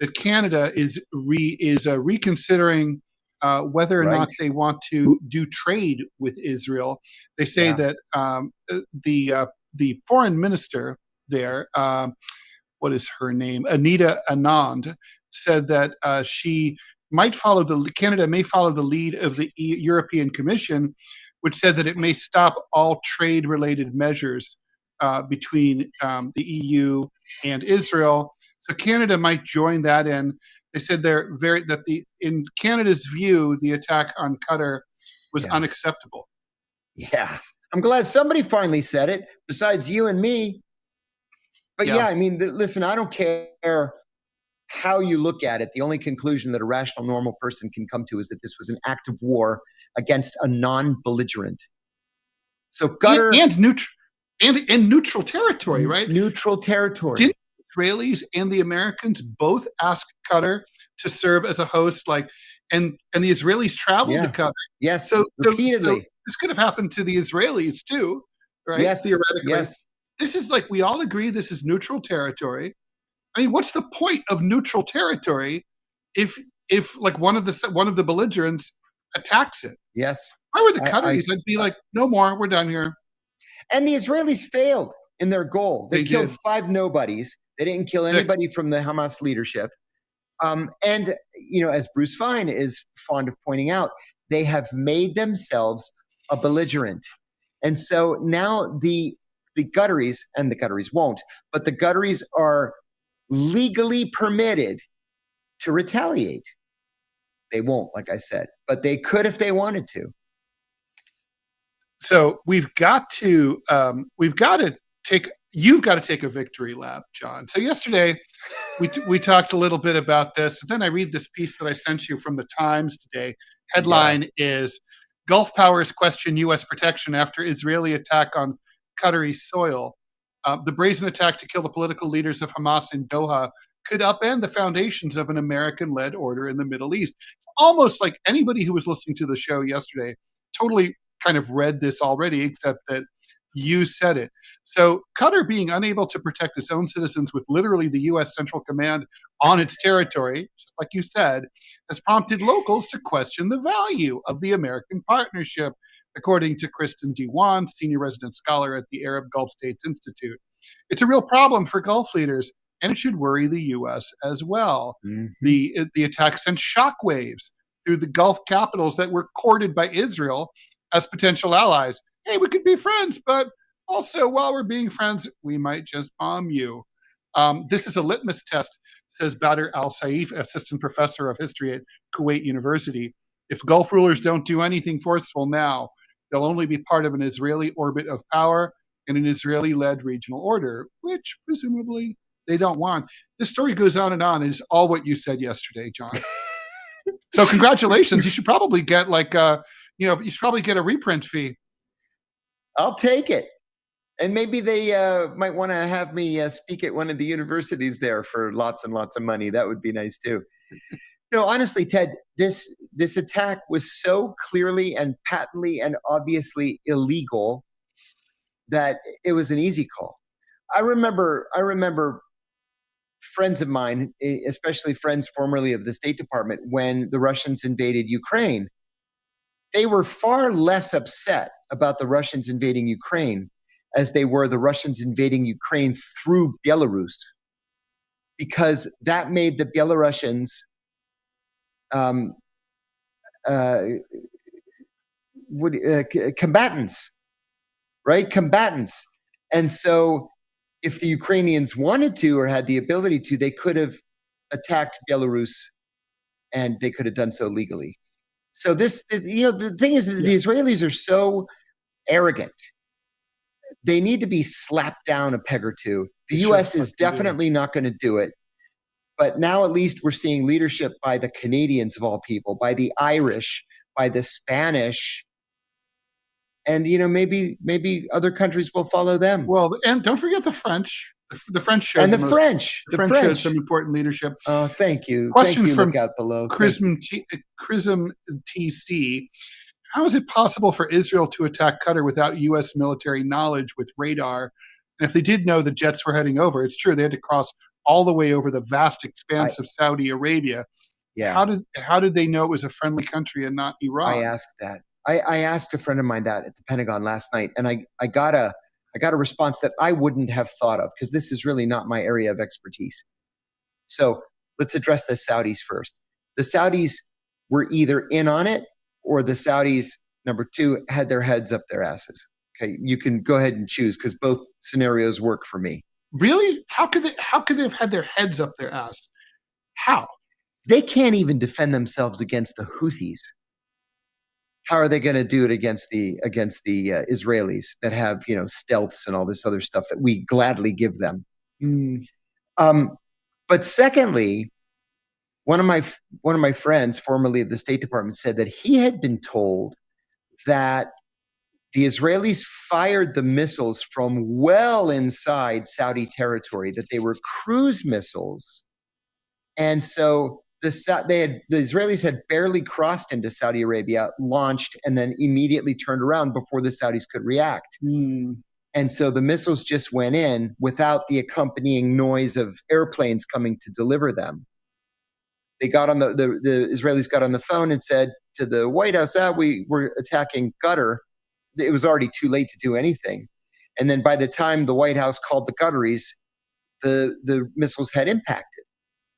that Canada is reconsidering whether or not they want to do trade with Israel. They say that the foreign minister there, what is her name? Anita Anand, said that Canada may follow the lead of the European Commission, which said that it may stop all trade-related measures between the EU and Israel. So Canada might join that in. They said in Canada's view, the attack on Qatar was unacceptable. Yeah, I'm glad somebody finally said it, besides you and me. But I mean, listen, I don't care how you look at it. The only conclusion that a rational, normal person can come to is that this was an act of war against a non-belligerent. So Qatar and neutral territory, right? Neutral territory. Didn't Israelis and the Americans both ask Qatar to serve as a host, and the Israelis traveled to Qatar? Yes, so repeatedly. This could have happened to the Israelis too, right? Yes, theoretically. Yes. This is we all agree this is neutral territory. I mean, what's the point of neutral territory if if like one of the belligerents attacks it. Yes. If I were the Qataris, I'd be like, no more, we're done here. And the Israelis failed in their goal. They killed did. 5 nobodies. They didn't kill anybody from the Hamas leadership. And, you know, as Bruce Fein is fond of pointing out, they have made themselves a belligerent. And so now the Qataris, and the Qataris won't, but the Qataris are legally permitted to retaliate. They won't, like I said, but they could if they wanted to. So you've got to take a victory lap, John. So yesterday we talked a little bit about this. And then I read this piece that I sent you from the Times today. Headline is Gulf powers question U.S. protection after Israeli attack on Qatari soil. The brazen attack to kill the political leaders of Hamas in Doha could upend the foundations of an American-led order in the Middle East. Almost like anybody who was listening to the show yesterday totally kind of read this already, except that you said it. So Qatar being unable to protect its own citizens with literally the U.S. Central Command on its territory, just like you said, has prompted locals to question the value of the American partnership, according to Kristen Dewan, senior resident scholar at the Arab Gulf States Institute. It's a real problem for Gulf leaders, and it should worry the U.S. as well. Mm-hmm. The attack sent shockwaves through the Gulf capitals that were courted by Israel as potential allies. Hey, we could be friends, but also while we're being friends, we might just bomb you. This is a litmus test, says Badr al-Saif, assistant professor of history at Kuwait University. If Gulf rulers don't do anything forceful now, they'll only be part of an Israeli orbit of power in an Israeli-led regional order, which presumably they don't want. This story goes on, and it's all what you said yesterday, John. So congratulations. You should probably get you should probably get a reprint fee. I'll take it. And maybe they might want to have me speak at one of the universities there for lots and lots of money. That would be nice too. No, honestly, Ted, this attack was so clearly and patently and obviously illegal that it was an easy call. I remember friends of mine, especially friends formerly of the State Department, when the Russians invaded Ukraine, they were far less upset about the Russians invading Ukraine as they were the Russians invading Ukraine through Belarus, because that made the Belarusians combatants, right? Combatants. And so if the Ukrainians wanted to or had the ability to, they could have attacked Belarus, and they could have done so legally. So the thing is that the Israelis are so arrogant. They need to be slapped down a peg or two. The U.S. is definitely not going to do it. But now at least we're seeing leadership by the Canadians of all people, by the Irish, by the Spanish. And, maybe other countries will follow them. Well, and don't forget the French. The French showed the French showed some important leadership. Oh, thank you. Question thank you. from Look out below. Chrism TC. How is it possible for Israel to attack Qatar without U.S. military knowledge with radar? And if they did know the jets were heading over, it's true, they had to cross all the way over the vast expanse of Saudi Arabia. Yeah. How did they know it was a friendly country and not Iran? I asked that. I asked a friend of mine that at the Pentagon last night, and I got a response that I wouldn't have thought of, because this is really not my area of expertise. So let's address the Saudis first. The Saudis were either in on it, or the Saudis, number two, had their heads up their asses. Okay, you can go ahead and choose, because both scenarios work for me. Really? How could they have had their heads up their ass? How? They can't even defend themselves against the Houthis. How are they going to do it against the Israelis that have stealths and all this other stuff that we gladly give them? But secondly, one of my friends, formerly of the State Department, said that he had been told that the Israelis fired the missiles from well inside Saudi territory, that they were cruise missiles, and so the Israelis had barely crossed into Saudi Arabia, launched, and then immediately turned around before the Saudis could react. And so the missiles just went in without the accompanying noise of airplanes coming to deliver them. They got on the Israelis got on the phone and said to the White House, we were attacking Qatar. It was already too late to do anything. And then by the time the White House called the Qataris, the missiles had impacted.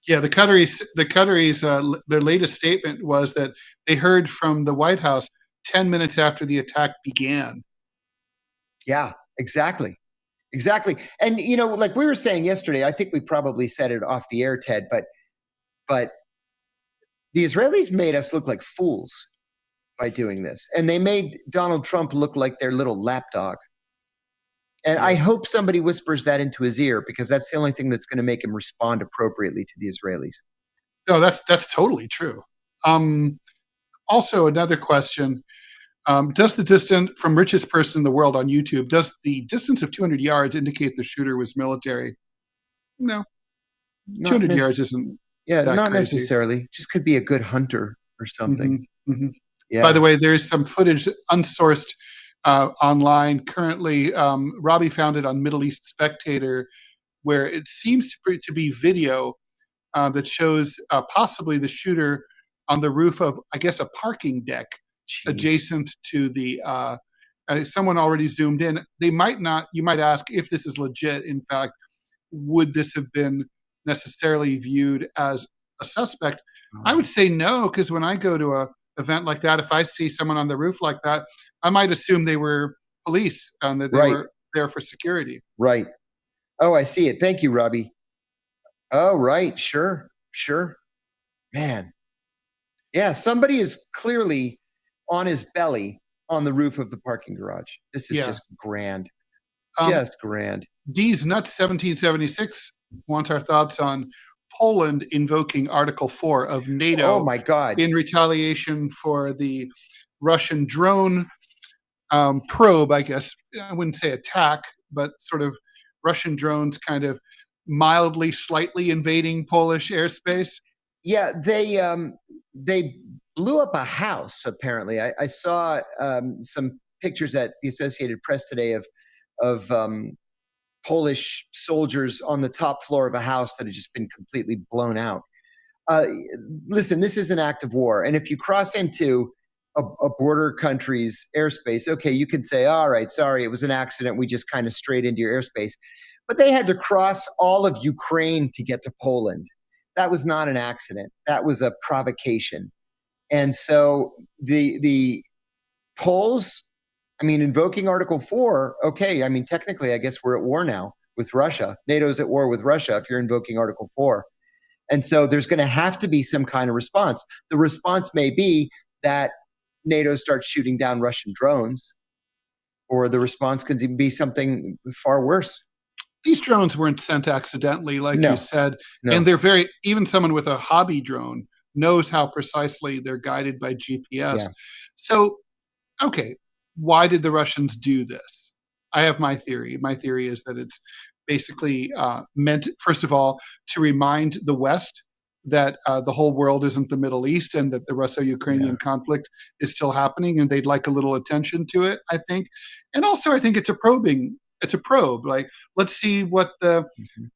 Yeah, the Qataris, their latest statement was that they heard from the White House 10 minutes after the attack began. Yeah, exactly. And, like we were saying yesterday, I think we probably said it off the air, Ted, but the Israelis made us look like fools by doing this. And they made Donald Trump look like their little lapdog. And I hope somebody whispers that into his ear, because that's the only thing that's going to make him respond appropriately to the Israelis. No, that's totally true. Also, another question. Does the distance from richest person in the world on YouTube, does the distance of 200 yards indicate the shooter was military? No. 200 yards isn't not crazy. Necessarily. Just could be a good hunter or something. Mm-hmm, mm-hmm. Yeah. By the way, there's some footage unsourced online currently. Robbie found it on Middle East Spectator, where it seems to be video that shows possibly the shooter on the roof of, I guess, a parking deck. Jeez. Adjacent to the someone already zoomed in. They might not. You might ask if this is legit. In fact, would this have been necessarily viewed as a suspect? I would say no, because when I go to a event like that, if I see someone on the roof like that, I might assume they were police and that they were there for security. Right. Oh, I see it. Thank you, Robbie. Oh, right. Sure. Man. Yeah, somebody is clearly on his belly on the roof of the parking garage. This is just grand. Just grand. D's Nuts 1776 wants our thoughts on Poland invoking Article 4 of NATO. Oh my God. In retaliation for the Russian drone probe, I guess. I wouldn't say attack, but sort of Russian drones kind of mildly, slightly invading Polish airspace. Yeah, they blew up a house, apparently. I saw some pictures at the Associated Press today of Polish soldiers on the top floor of a house that had just been completely blown out. Listen, this is an act of war. And if you cross into a border country's airspace, okay, you can say, all right, sorry, it was an accident. We just kind of strayed into your airspace. But they had to cross all of Ukraine to get to Poland. That was not an accident. That was a provocation. And so the Poles, I mean, invoking Article 4, okay, I mean, technically, I guess we're at war now with Russia. NATO's at war with Russia if you're invoking Article 4. And so there's going to have to be some kind of response. The response may be that NATO starts shooting down Russian drones, or the response can even be something far worse. These drones weren't sent accidentally, like you said. No. And they're even someone with a hobby drone knows how precisely they're guided by GPS. Yeah. So, okay, why did the Russians do this? I have my theory. My theory is that it's basically meant, first of all, to remind the West that the whole world isn't the Middle East and that the Russo-Ukrainian conflict is still happening, and they'd like a little attention to it, I think. And also, I think it's a probe. Like, let's see what the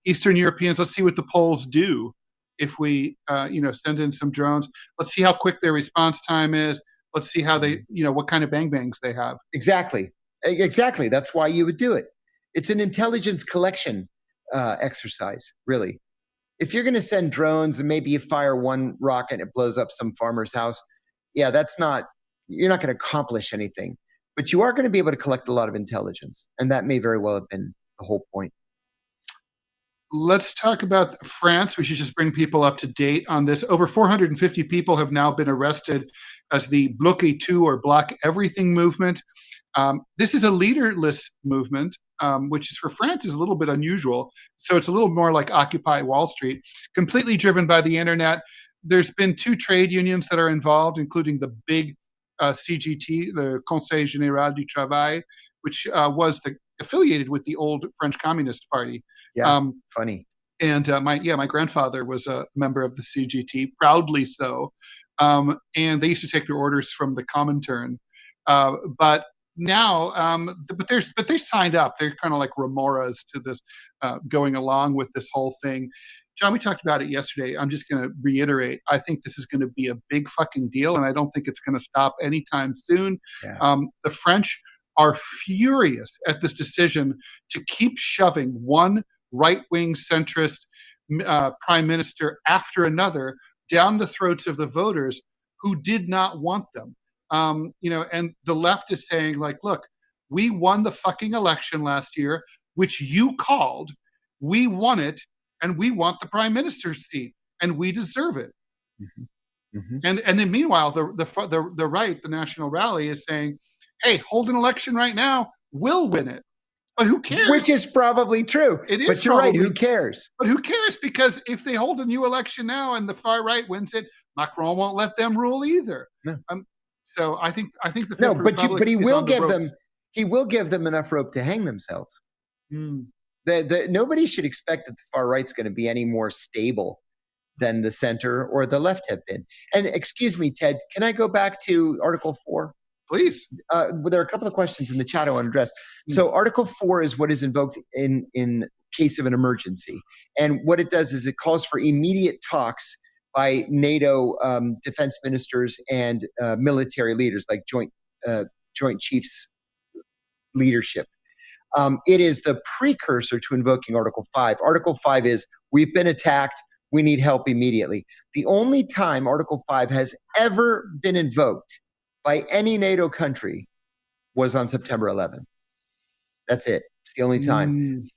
Eastern Europeans, let's see what the Poles do if we, send in some drones. Let's see how quick their response time is. Let's see how they, what kind of bang bangs they have. Exactly. That's why you would do it. It's an intelligence collection exercise, really. If you're going to send drones and maybe you fire one rocket and it blows up some farmer's house, you're not going to accomplish anything. But you are going to be able to collect a lot of intelligence. And that may very well have been the whole point. Let's talk about France. We should just bring people up to date on this. Over 450 people have now been arrested as the Bloquez tout or Block Everything movement. This is a leaderless movement, which is for France is a little bit unusual. So it's a little more like Occupy Wall Street, completely driven by the internet. There's been 2 trade unions that are involved, including the big CGT, the Conseil Général du Travail, which was affiliated with the old French Communist Party. Yeah, funny. And my grandfather was a member of the CGT, proudly so. And they used to take their orders from the Comintern. But now, but they signed up. They're kind of like remoras to this, going along with this whole thing. John, we talked about it yesterday. I'm just going to reiterate. I think this is going to be a big fucking deal, and I don't think it's going to stop anytime soon. Yeah. The French are furious at this decision to keep shoving one right-wing centrist prime minister after another down the throats of the voters who did not want them. And the left is saying, like, look, we won the fucking election last year, which you called. We won it, and we want the prime minister's seat, and we deserve it. Mm-hmm. Mm-hmm. And then meanwhile, the right, the National Rally, is saying, hey, hold an election right now, we'll win it. But who cares? Which is probably true. It is, but you're probably, right. Who cares? But who cares? Because if they hold a new election now and the far right wins it, Macron won't let them rule either. No. So I think the Fifth no, Republic but he will the give ropes. them. He will give them enough rope to hang themselves. Nobody should expect that the far right's going to be any more stable than the center or the left have been. And excuse me, Ted, can I go back to Article 4? Please. There are a couple of questions in the chat I want to address. So Article 4 is what is invoked in case of an emergency. And what it does is it calls for immediate talks by NATO defense ministers and military leaders, like Joint Chiefs leadership. It is the precursor to invoking Article 5. Article 5 is, we've been attacked, we need help immediately. The only time Article 5 has ever been invoked by any NATO country was on September 11th. That's it. It's the only time.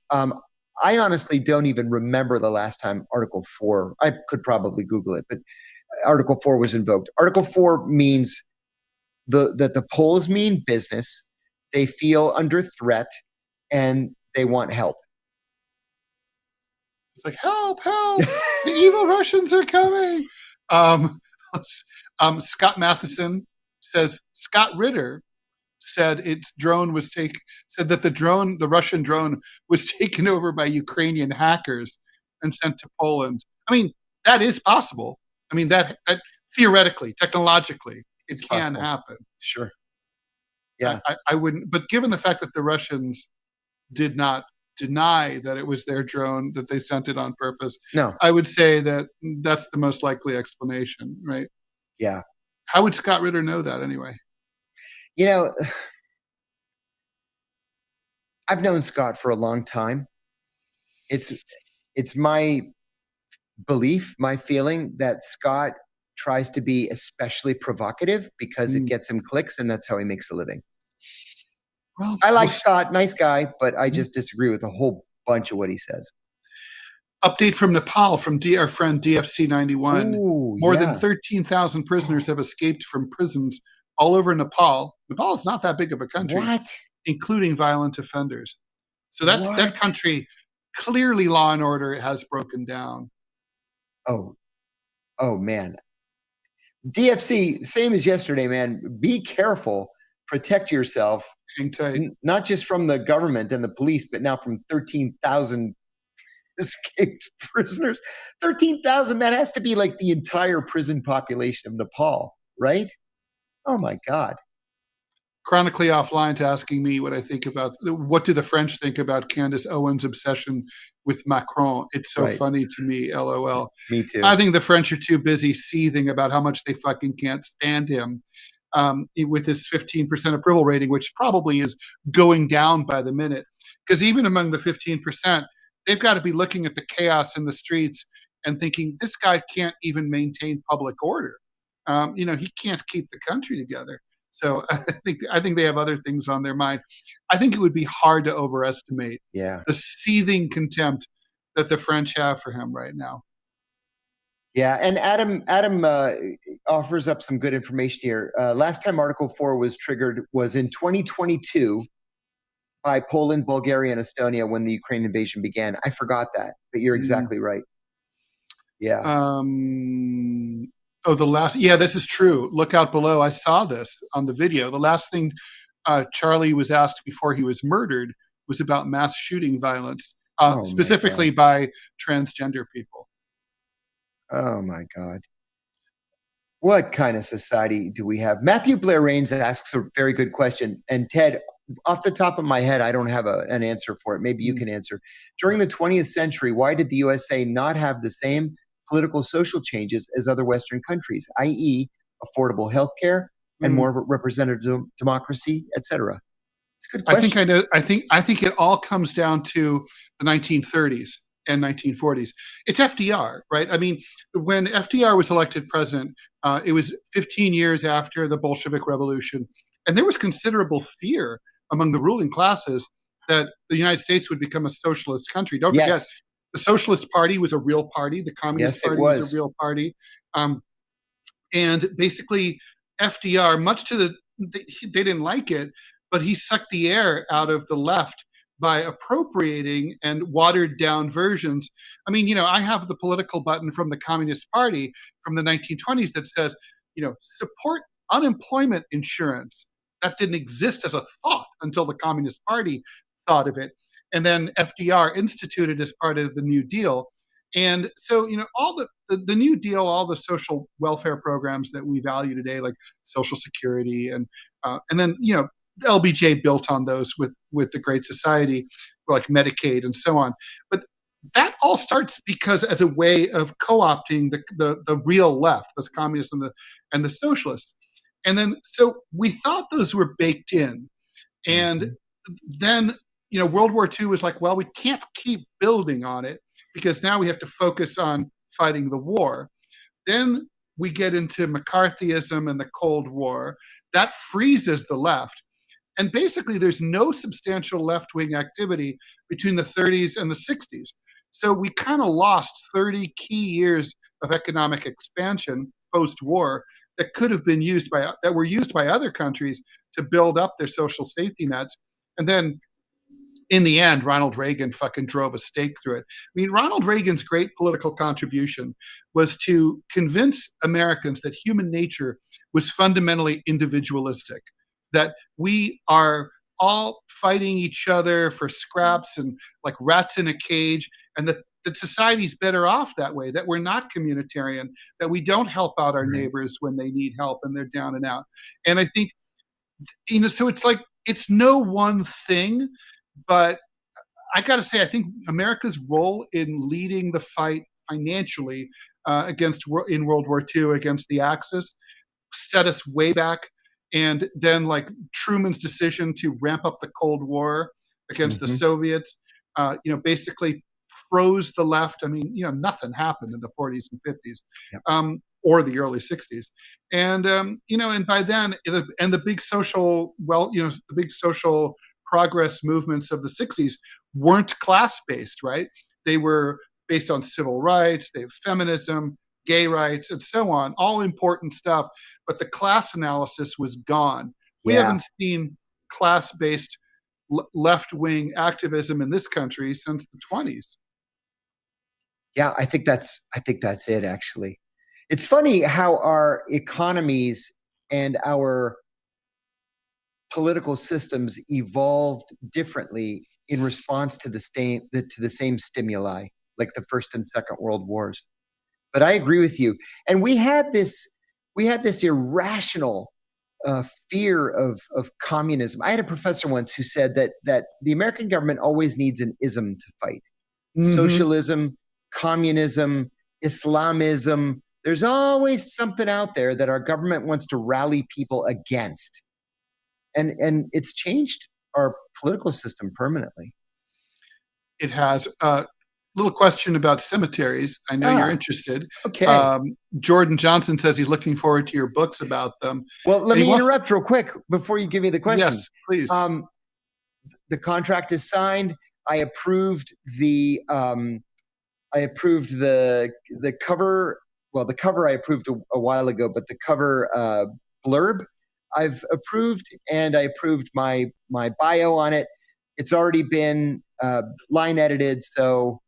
I honestly don't even remember the last time Article 4, I could probably Google it, but Article 4 was invoked. Article 4 means that the Poles mean business, they feel under threat, and they want help. It's like, help, help, the evil Russians are coming. Scott Matheson says Scott Ritter said that the Russian drone was taken over by Ukrainian hackers and sent to Poland. I mean, that is possible. I mean, that theoretically, technologically, it can happen. Sure. Yeah. I wouldn't, but given the fact that the Russians did not deny that it was their drone, that they sent it on purpose, no, I would say that that's the most likely explanation, right? Yeah. How would Scott Ritter know that anyway? You know, I've known Scott for a long time. It's my belief, my feeling that Scott tries to be especially provocative because it gets him clicks, and that's how he makes a living. Well, I like Scott, nice guy, but I just disagree with a whole bunch of what he says. Update from Nepal from our friend DFC 91. More than 13,000 prisoners have escaped from prisons all over Nepal. Nepal is not that big of a country, including violent offenders. So that country, clearly law and order has broken down. Oh man. DFC, same as yesterday, man. Be careful. Protect yourself. Hang tight. Not just from the government and the police, but now from 13,000 escaped prisoners. 13,000, that has to be like the entire prison population of Nepal, right? Oh my God. Chronically Offline's asking me what I think about, what do the French think about Candace Owens' obsession with Macron? It's so funny to me, LOL. Me too. I think the French are too busy seething about how much they fucking can't stand him. With his 15% approval rating, which probably is going down by the minute. Because even among the 15%, they've got to be looking at the chaos in the streets and thinking, this guy can't even maintain public order. He can't keep the country together. So I think they have other things on their mind. I think it would be hard to overestimate the seething contempt that the French have for him right now. Yeah, and Adam offers up some good information here. Last time Article 4 was triggered was in 2022 by Poland, Bulgaria, and Estonia when the Ukraine invasion began. I forgot that, but you're exactly right. Yeah. This is true. Look out below. I saw this on the video. The last thing Charlie was asked before he was murdered was about mass shooting violence, specifically by transgender people. Oh my God. What kind of society do we have? Matthew Blair Rains asks a very good question. And Ted, off the top of my head, I don't have an answer for it. Maybe you can answer. During the 20th century, why did the USA not have the same political social changes as other Western countries, i.e., affordable health care and more representative democracy, et cetera? It's a good question. I think I know. I think it all comes down to the 1930s and 1940s. It's FDR, right? I mean, when FDR was elected president, it was 15 years after the Bolshevik Revolution, and there was considerable fear among the ruling classes that the United States would become a socialist country. Don't forget, the Socialist Party was a real party. The Communist Party was a real party. And basically, FDR, much to they didn't like it, but he sucked the air out of the left by appropriating and watered down versions. I mean, I have the political button from the Communist Party from the 1920s that says, support unemployment insurance. That didn't exist as a thought until the Communist Party thought of it. And then FDR instituted as part of the New Deal. And so, all the New Deal, all the social welfare programs that we value today, like Social Security, and then, LBJ built on those with the Great Society, like Medicaid and so on. But that all starts because as a way of co-opting the real left, the communists and the socialists. And then, so we thought those were baked in. And then, World War II was like, well, we can't keep building on it because now we have to focus on fighting the war. Then we get into McCarthyism and the Cold War. That freezes the left. And basically, there's no substantial left-wing activity between the 30s and the 60s. So we kind of lost 30 key years of economic expansion post-war that could have been that were used by other countries to build up their social safety nets. And then in the end, Ronald Reagan fucking drove a stake through it. I mean, Ronald Reagan's great political contribution was to convince Americans that human nature was fundamentally individualistic, that we are all fighting each other for scraps and like rats in a cage, and that society's better off that way, that we're not communitarian, that we don't help out our neighbors when they need help and they're down and out. And I think, so it's like, it's no one thing, but I got to say, I think America's role in leading the fight financially in World War II against the Axis set us way back. And then like Truman's decision to ramp up the Cold War against the Soviets, basically froze the left. I mean, nothing happened in the 40s and 50s, or the early 60s. And, and by then, the big social, the big social progress movements of the 60s weren't class-based, right? They were based on civil rights, they have feminism, gay rights, and so on, all important stuff. But the class analysis was gone. We haven't seen class-based left-wing activism in this country since the 20s. Yeah, I think that's it, actually. It's funny how our economies and our political systems evolved differently in response to the same stimuli, like the First and Second World Wars. But I agree with you. And we had this irrational fear of communism. I had a professor once who said that the American government always needs an ism to fight. Socialism, communism, Islamism. There's always something out there that our government wants to rally people against. And it's changed our political system permanently. It has. Little question about cemeteries. I know you're interested. Okay. Jordan Johnson says he's looking forward to your books about them. Well, let me interrupt real quick before you give me the question. Yes, please. The contract is signed. I approved the cover. Well, the cover I approved a while ago, but the cover blurb I've approved, and I approved my bio on it. It's already been line edited, so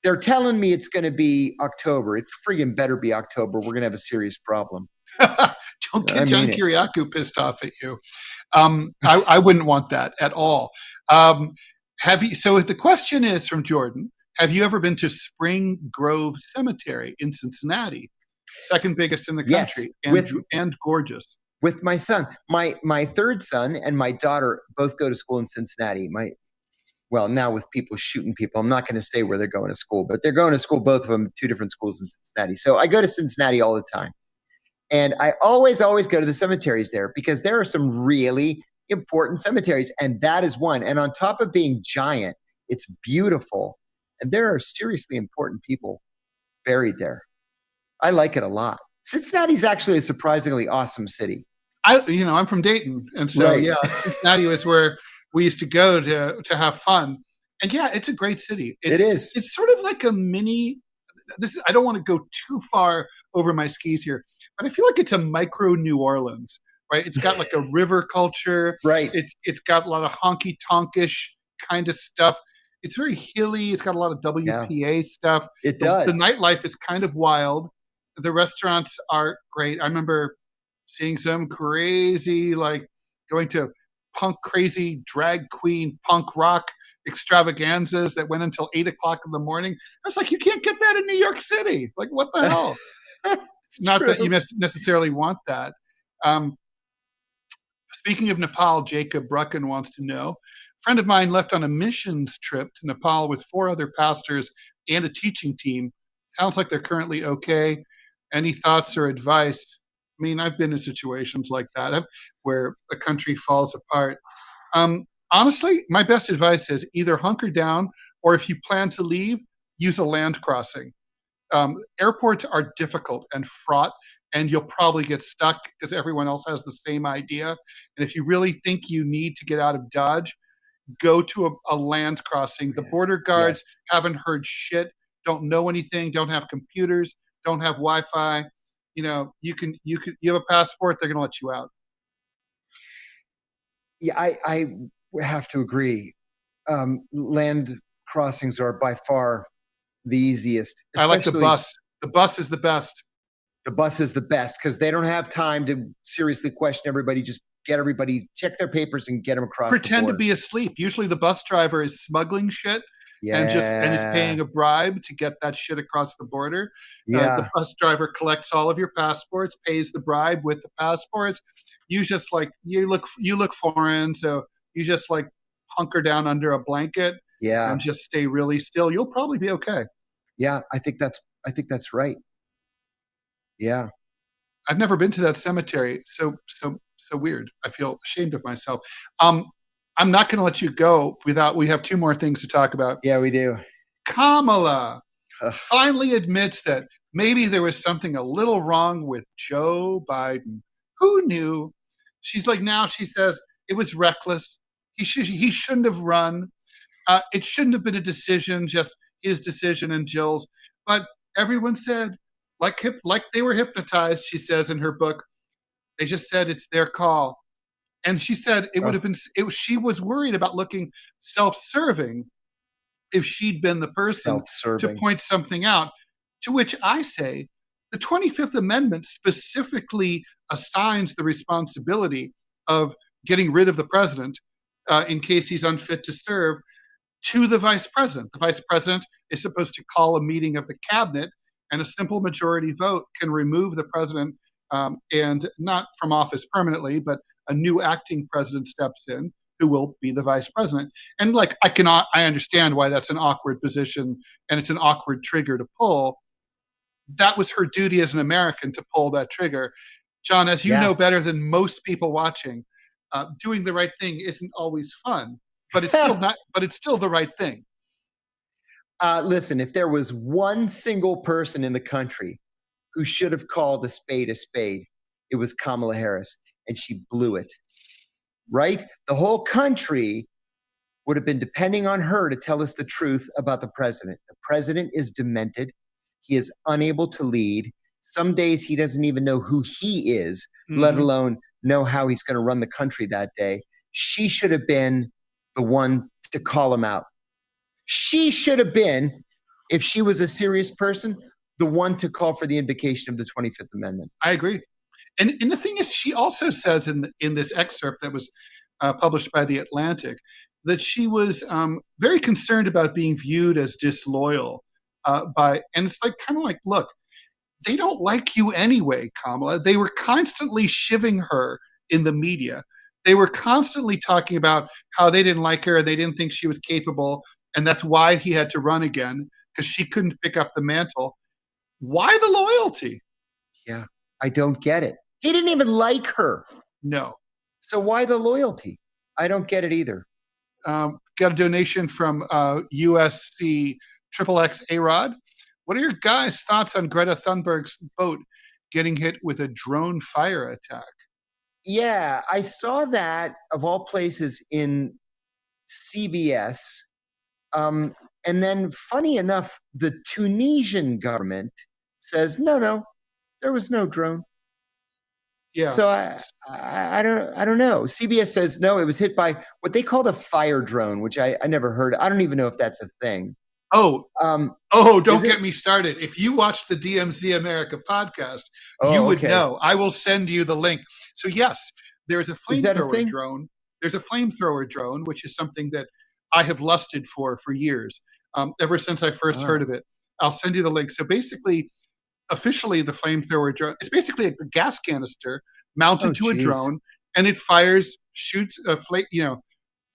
they're telling me it's going to be October. It friggin' better be October. We're going to have a serious problem. Don't get John Kiriakou pissed off at you. I wouldn't want that at all. So the question is from Jordan, have you ever been to Spring Grove Cemetery in Cincinnati? Second biggest in the country, and gorgeous. with my son. My third son and my daughter both go to school in Cincinnati. Well, now with people shooting people, I'm not going to say where they're going to school, but they're going to school, both of them, 2 different schools in Cincinnati. So I go to Cincinnati all the time. And I always go to the cemeteries there because there are some really important cemeteries. And that is one. And on top of being giant, it's beautiful. And there are seriously important people buried there. I like it a lot. Cincinnati's actually a surprisingly awesome city. I'm from Dayton. And so, Right. yeah, Cincinnati was where we used to go to have fun. And yeah, it's a great city. It is. It's sort of like a mini, I don't want to go too far over my skis here, but I feel like it's a micro New Orleans, right? It's got like a river culture. Right. It's got a lot of honky tonkish kind of stuff. It's very hilly. It's got a lot of WPA stuff. It does. The nightlife is kind of wild. The restaurants are great. I remember seeing some crazy, like going to punk crazy drag queen punk rock extravaganzas that went until 8 o'clock in the morning. I was like, you can't get that in New York City. Like, what the hell? It's not true. that you necessarily want that. Speaking of Nepal, Jacob Brucken wants to know, a friend of mine left on a missions trip to Nepal with 4 other pastors and a teaching team. Sounds like they're currently okay. Any thoughts or advice? I mean, I've been in situations like that where a country falls apart. Honestly, my best advice is either hunker down, or if you plan to leave, use a land crossing. Airports are difficult and fraught, and you'll probably get stuck because everyone else has the same idea. And if you really think you need to get out of Dodge, go to a land crossing. The border guards haven't heard shit, don't know anything, don't have computers, don't have Wi-Fi. You have a passport, they're going to let you out. Yeah, I have to agree. Land crossings are by far the easiest. I like the bus. The bus is the best. The bus is the best because they don't have time to seriously question everybody. Just get everybody, check their papers and get them across. Pretend to be asleep. Usually the bus driver is smuggling shit. Yeah. And is paying a bribe to get that shit across the border. Yeah. The bus driver collects all of your passports, pays the bribe with the passports. You just like you look foreign, so you just like hunker down under a blanket. Yeah. And just stay really still. You'll probably be okay. Yeah, I think that's right. Yeah. I've never been to that cemetery. So weird. I feel ashamed of myself. I'm not going to let you go without, we have 2 more things to talk about. Yeah, we do. Kamala finally admits that maybe there was something a little wrong with Joe Biden. Who knew? She's like, now she says it was reckless. He shouldn't have run. It shouldn't have been a decision, just his decision and Jill's. But everyone said, like they were hypnotized, she says in her book, they just said it's their call. And she said it would have been, she was worried about looking self-serving if she'd been the person to point something out. To which I say, the 25th Amendment specifically assigns the responsibility of getting rid of the president in case he's unfit to serve to the vice president. The vice president is supposed to call a meeting of the cabinet, and a simple majority vote can remove the president and not from office permanently, but a new acting president steps in who will be the vice president. And like, I understand why that's an awkward position and it's an awkward trigger to pull. That was her duty as an American to pull that trigger. John, as you know better than most people watching, doing the right thing isn't always fun, but it's still not. But it's still the right thing. Listen, if there was one single person in the country who should have called a spade, it was Kamala Harris, and she blew it. Right? The whole country would have been depending on her to tell us the truth about the president. The president is demented. He is unable to lead. Some days he doesn't even know who he is, let alone know how he's going to run the country that day. She should have been the one to call him out. She should have been, if she was a serious person, the one to call for the invocation of the 25th Amendment. I agree. And the thing is, she also says in this excerpt that was published by The Atlantic that she was very concerned about being viewed as disloyal and it's like kind of like, look, they don't like you anyway, Kamala. They were constantly shivving her in the media. They were constantly talking about how they didn't like her and they didn't think she was capable, and that's why he had to run again, because she couldn't pick up the mantle. Why the loyalty? Yeah, I don't get it. He didn't even like her. No. So why the loyalty? I don't get it either. Got a donation from USC XXX A-Rod. What are your guys' thoughts on Greta Thunberg's boat getting hit with a drone fire attack? Yeah, I saw that, of all places, in CBS. And then, funny enough, the Tunisian government says, no, there was no drone. Yeah. So I don't know. CBS says no, it was hit by what they call the fire drone, which I never heard. I don't even know if that's a thing. Don't get me started. If you watched the DMZ America podcast, you would know. I will send you the link. So yes, there's a flamethrower drone. There's a flamethrower drone, which is something that I have lusted for years, ever since I first heard of it. I'll send you the link. So basically, officially, the flamethrower drone, it's basically a gas canister mounted to a drone, and it shoots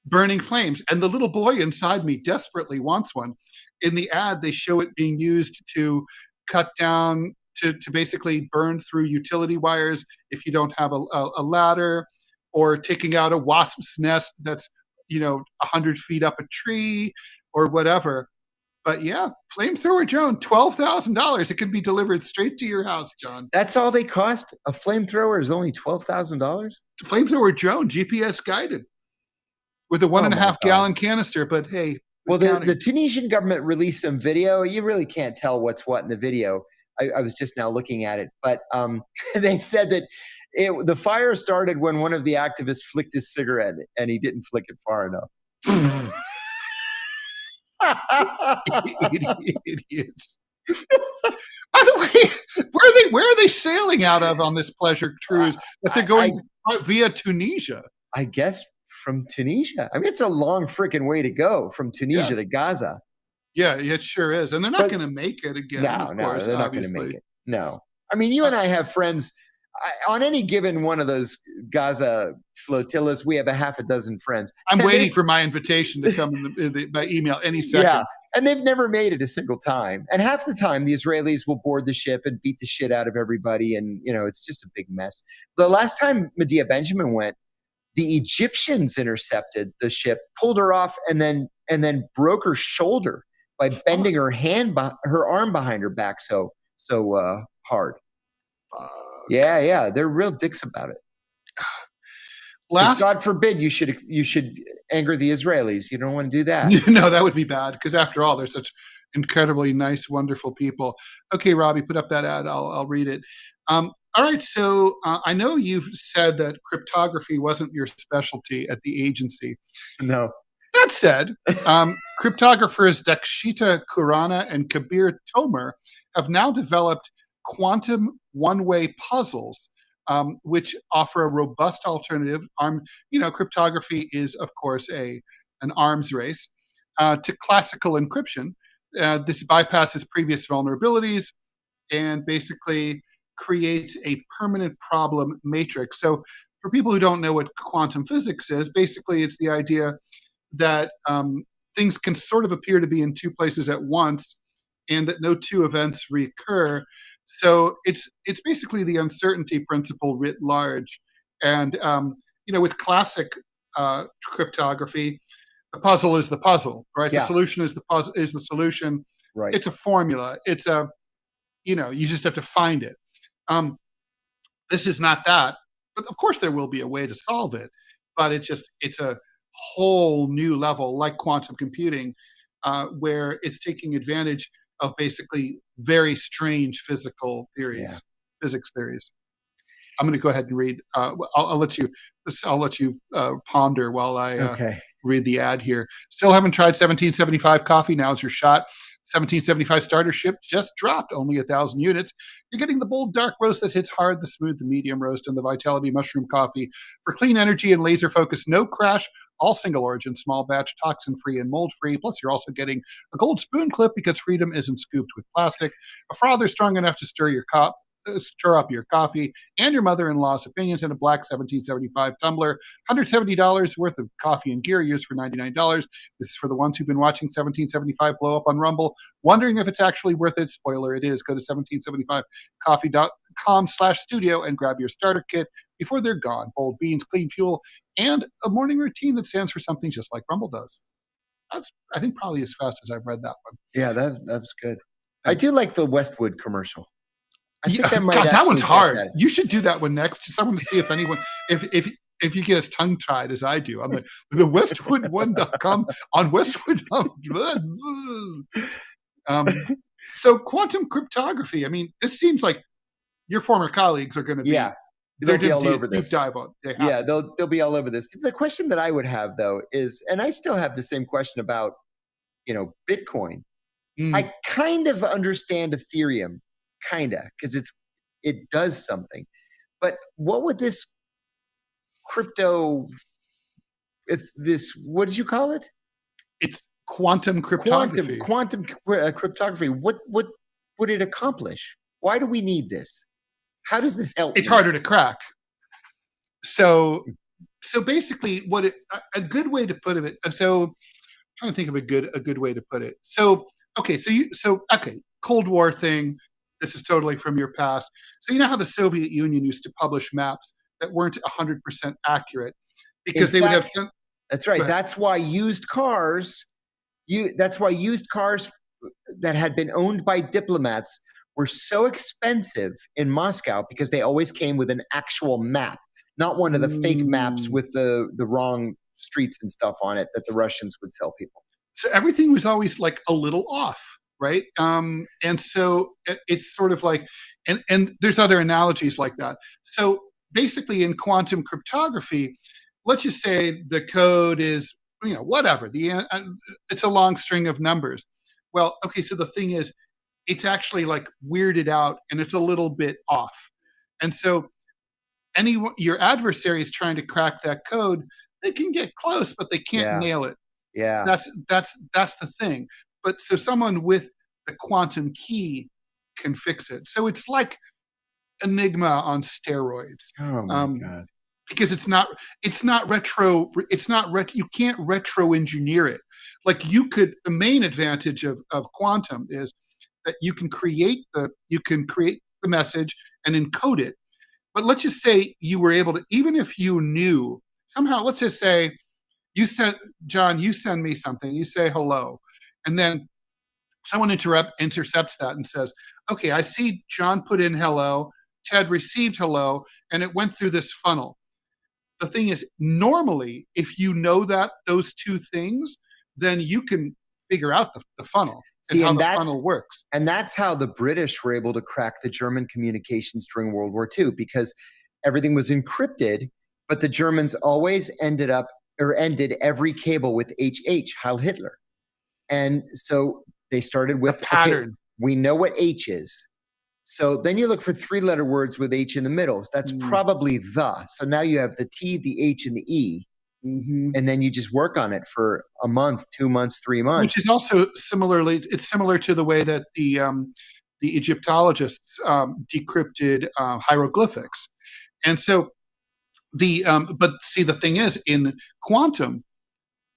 burning flames. And the little boy inside me desperately wants one. In the ad, they show it being used to cut down, to basically burn through utility wires if you don't have a ladder, or taking out a wasp's nest that's 100 feet up a tree or whatever. But yeah, flamethrower drone, $12,000. It could be delivered straight to your house, John. That's all they cost? A flamethrower is only $12,000? Flamethrower drone, GPS guided, with a 1.5 gallon canister. But hey, well, the Tunisian government released some video. You really can't tell what's what in the video. I was just now looking at it, but they said that the fire started when one of the activists flicked his cigarette, and he didn't flick it far enough. Idiots. By the way, where are they sailing out of on this pleasure cruise that they're going via Tunisia? I guess from Tunisia. I mean, it's a long freaking way to go from Tunisia to Gaza. Yeah, it sure is. And they're not going to make it again. No, they're not going to make it. No. I mean, you and I have friends on any given one of those Gaza flotillas. We have a half a dozen friends. I'm waiting for my invitation to come by email any second. Yeah, and they've never made it a single time. And half the time, the Israelis will board the ship and beat the shit out of everybody. And, it's just a big mess. The last time Medea Benjamin went, the Egyptians intercepted the ship, pulled her off, and then broke her shoulder by bending her arm behind her back so hard. Yeah, they're real dicks about it. God forbid you should anger the Israelis. You don't want to do that. No, that would be bad, because after all, they're such incredibly nice, wonderful people. Okay, Robbie, put up that ad. I'll read it. All right, so I know you've said that cryptography wasn't your specialty at the agency. No. That said, cryptographers Dakshita Khurana and Kabir Tomer have now developed quantum one-way puzzles, which offer a robust alternative. Cryptography is, of course, an arms race to classical encryption. This bypasses previous vulnerabilities and basically creates a permanent problem matrix. So for people who don't know what quantum physics is, basically it's the idea that things can sort of appear to be in two places at once, and that no two events recur. So it's basically the uncertainty principle writ large. And with classic cryptography, the puzzle is the puzzle, right? Yeah. The solution is the solution. Right. It's a formula. It's you just have to find it. This is not that, but of course there will be a way to solve it. But it's a whole new level, like quantum computing, where it's taking advantage of basically very strange physics theories. I'm going to go ahead and read. I'll let you ponder while I read the ad here. Still haven't tried 1775 coffee? Now's your shot. 1775 starter ship just dropped only 1,000 units. You're getting the bold dark roast that hits hard, the smooth, the medium roast, and the Vitality mushroom coffee for clean energy and laser focus. No crash, all single origin, small batch, toxin free and mold free. Plus, you're also getting a gold spoon clip because freedom isn't scooped with plastic. A frother strong enough to stir up your coffee and your mother-in-law's opinions, in a black 1775 tumbler. $170 worth of coffee and gear, used for $99. This is for the ones who've been watching 1775 blow up on Rumble, wondering if it's actually worth it. Spoiler, it is. Go to 1775coffee.com/studio and grab your starter kit before they're gone. Bold beans, clean fuel, and a morning routine that stands for something just like Rumble does. That's, I think, probably as fast as I've read that one. Yeah, that was good. I do like the Westwood commercial. I think that might God, that one's hard. that. You should do that one next. Just I want to see if anyone, if you get as tongue tied as I do. I'm like, the Westwood1.com on Westwood. So quantum cryptography. I mean, this seems like your former colleagues are going to be. Yeah, they'll be all over this. Deep dive on. Yeah, they'll be all over this. The question that I would have though is, and I still have the same question about, Bitcoin. I kind of understand Ethereum. Kinda, because it does something. But what would this crypto, what did you call it? It's quantum cryptography. Quantum cryptography. What would it accomplish? Why do we need this? How does this help? It's harder to crack. So basically, a good way to put it. So I'm trying to think of a good way to put it. So Cold War thing. This is totally from your past. So you know how the Soviet Union used to publish maps that weren't 100% accurate because they would have some. That's right. That's why used cars that had been owned by diplomats were so expensive in Moscow because they always came with an actual map, not one of the fake maps with the wrong streets and stuff on it that the Russians would sell people. So everything was always like a little off. Right. And so it's sort of like, and there's other analogies like that. So basically in quantum cryptography, let's just say the code is, whatever, it's a long string of numbers. Well, okay. So the thing is, it's actually like weirded out and it's a little bit off. And so your adversary is trying to crack that code. They can get close, but they can't nail it. Yeah. That's the thing. But so someone with the quantum key can fix it. So it's like Enigma on steroids. Oh my God. Because it's not retro. You can't retro engineer it. Like the main advantage of quantum is that you can create the message and encode it. But let's just say you were able to, even if you knew somehow, let's just say you send me something, you say hello. And then someone intercepts that and says, okay, I see John put in hello, Ted received hello, and it went through this funnel. The thing is, normally, if you know those two things, then you can figure out the funnel and how the funnel works. And that's how the British were able to crack the German communications during World War II, because everything was encrypted, but the Germans always ended every cable with HH, Heil Hitler. And so they started with a pattern. Okay, we know what H is. So then you look for 3-letter words with H in the middle. That's probably the. So now you have the T, the H, and the E. Mm-hmm. And then you just work on it for a month, 2 months, 3 months. Which is also it's similar to the way that the Egyptologists decrypted hieroglyphics. And so but see, the thing is, in quantum,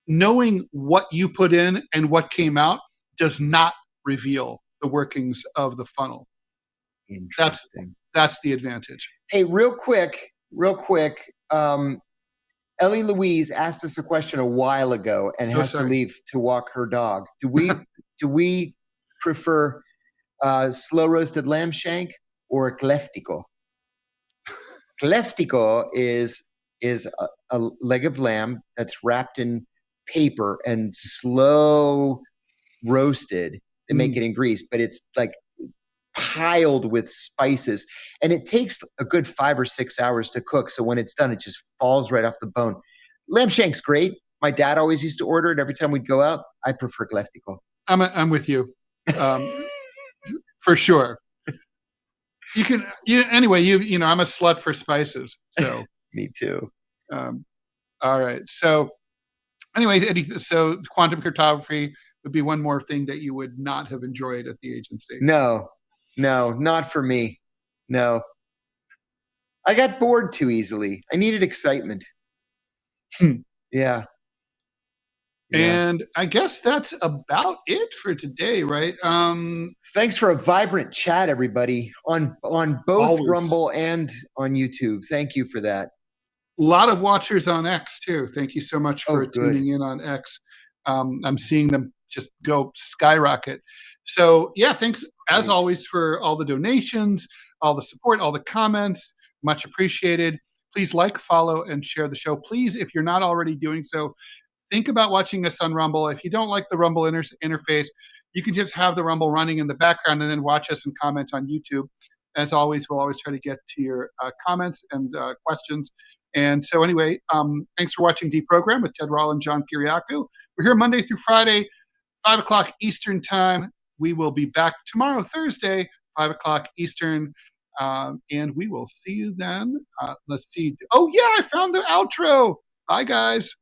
knowing what you put in and what came out does not reveal the workings of the funnel. Interesting. That's the advantage. Hey, real quick. Ellie Louise asked us a question a while ago and has to leave to walk her dog. Do we prefer slow roasted lamb shank or kleftico? Kleftico is a leg of lamb that's wrapped in paper and slow roasted. They make it in grease, but it's like piled with spices, and it takes a good 5 or 6 hours to cook. So when it's done, it just falls right off the bone. Lamb shank's great. My dad always used to order it every time we'd go out. I prefer kleftico. I'm with you. For sure. Anyway, I'm a slut for spices. So Me too. All right. So anyway, so quantum cryptography would be one more thing that you would not have enjoyed at the agency. No, not for me. No. I got bored too easily. I needed excitement. Yeah. And I guess that's about it for today, right? Thanks for a vibrant chat, everybody, on both Always. Rumble and on YouTube. Thank you for that. A lot of watchers on X too. Thank you so much for good. tuning in on X. I'm seeing them just go skyrocket. So yeah, thanks as always for all the donations, all the support, all the comments. Much appreciated. Please like, follow, and share the show. Please, if you're not already doing so, think about watching us on Rumble. If you don't like the Rumble interface, you can just have the Rumble running in the background and then watch us and comment on YouTube. As always, we'll always try to get to your comments and questions. And so anyway, thanks for watching DeProgram with Ted Rall and John Kiriakou. We're here Monday through Friday, 5 o'clock Eastern time. We will be back tomorrow, Thursday, 5 o'clock Eastern. And we will see you then. Let's see. Oh, yeah, I found the outro. Bye, guys.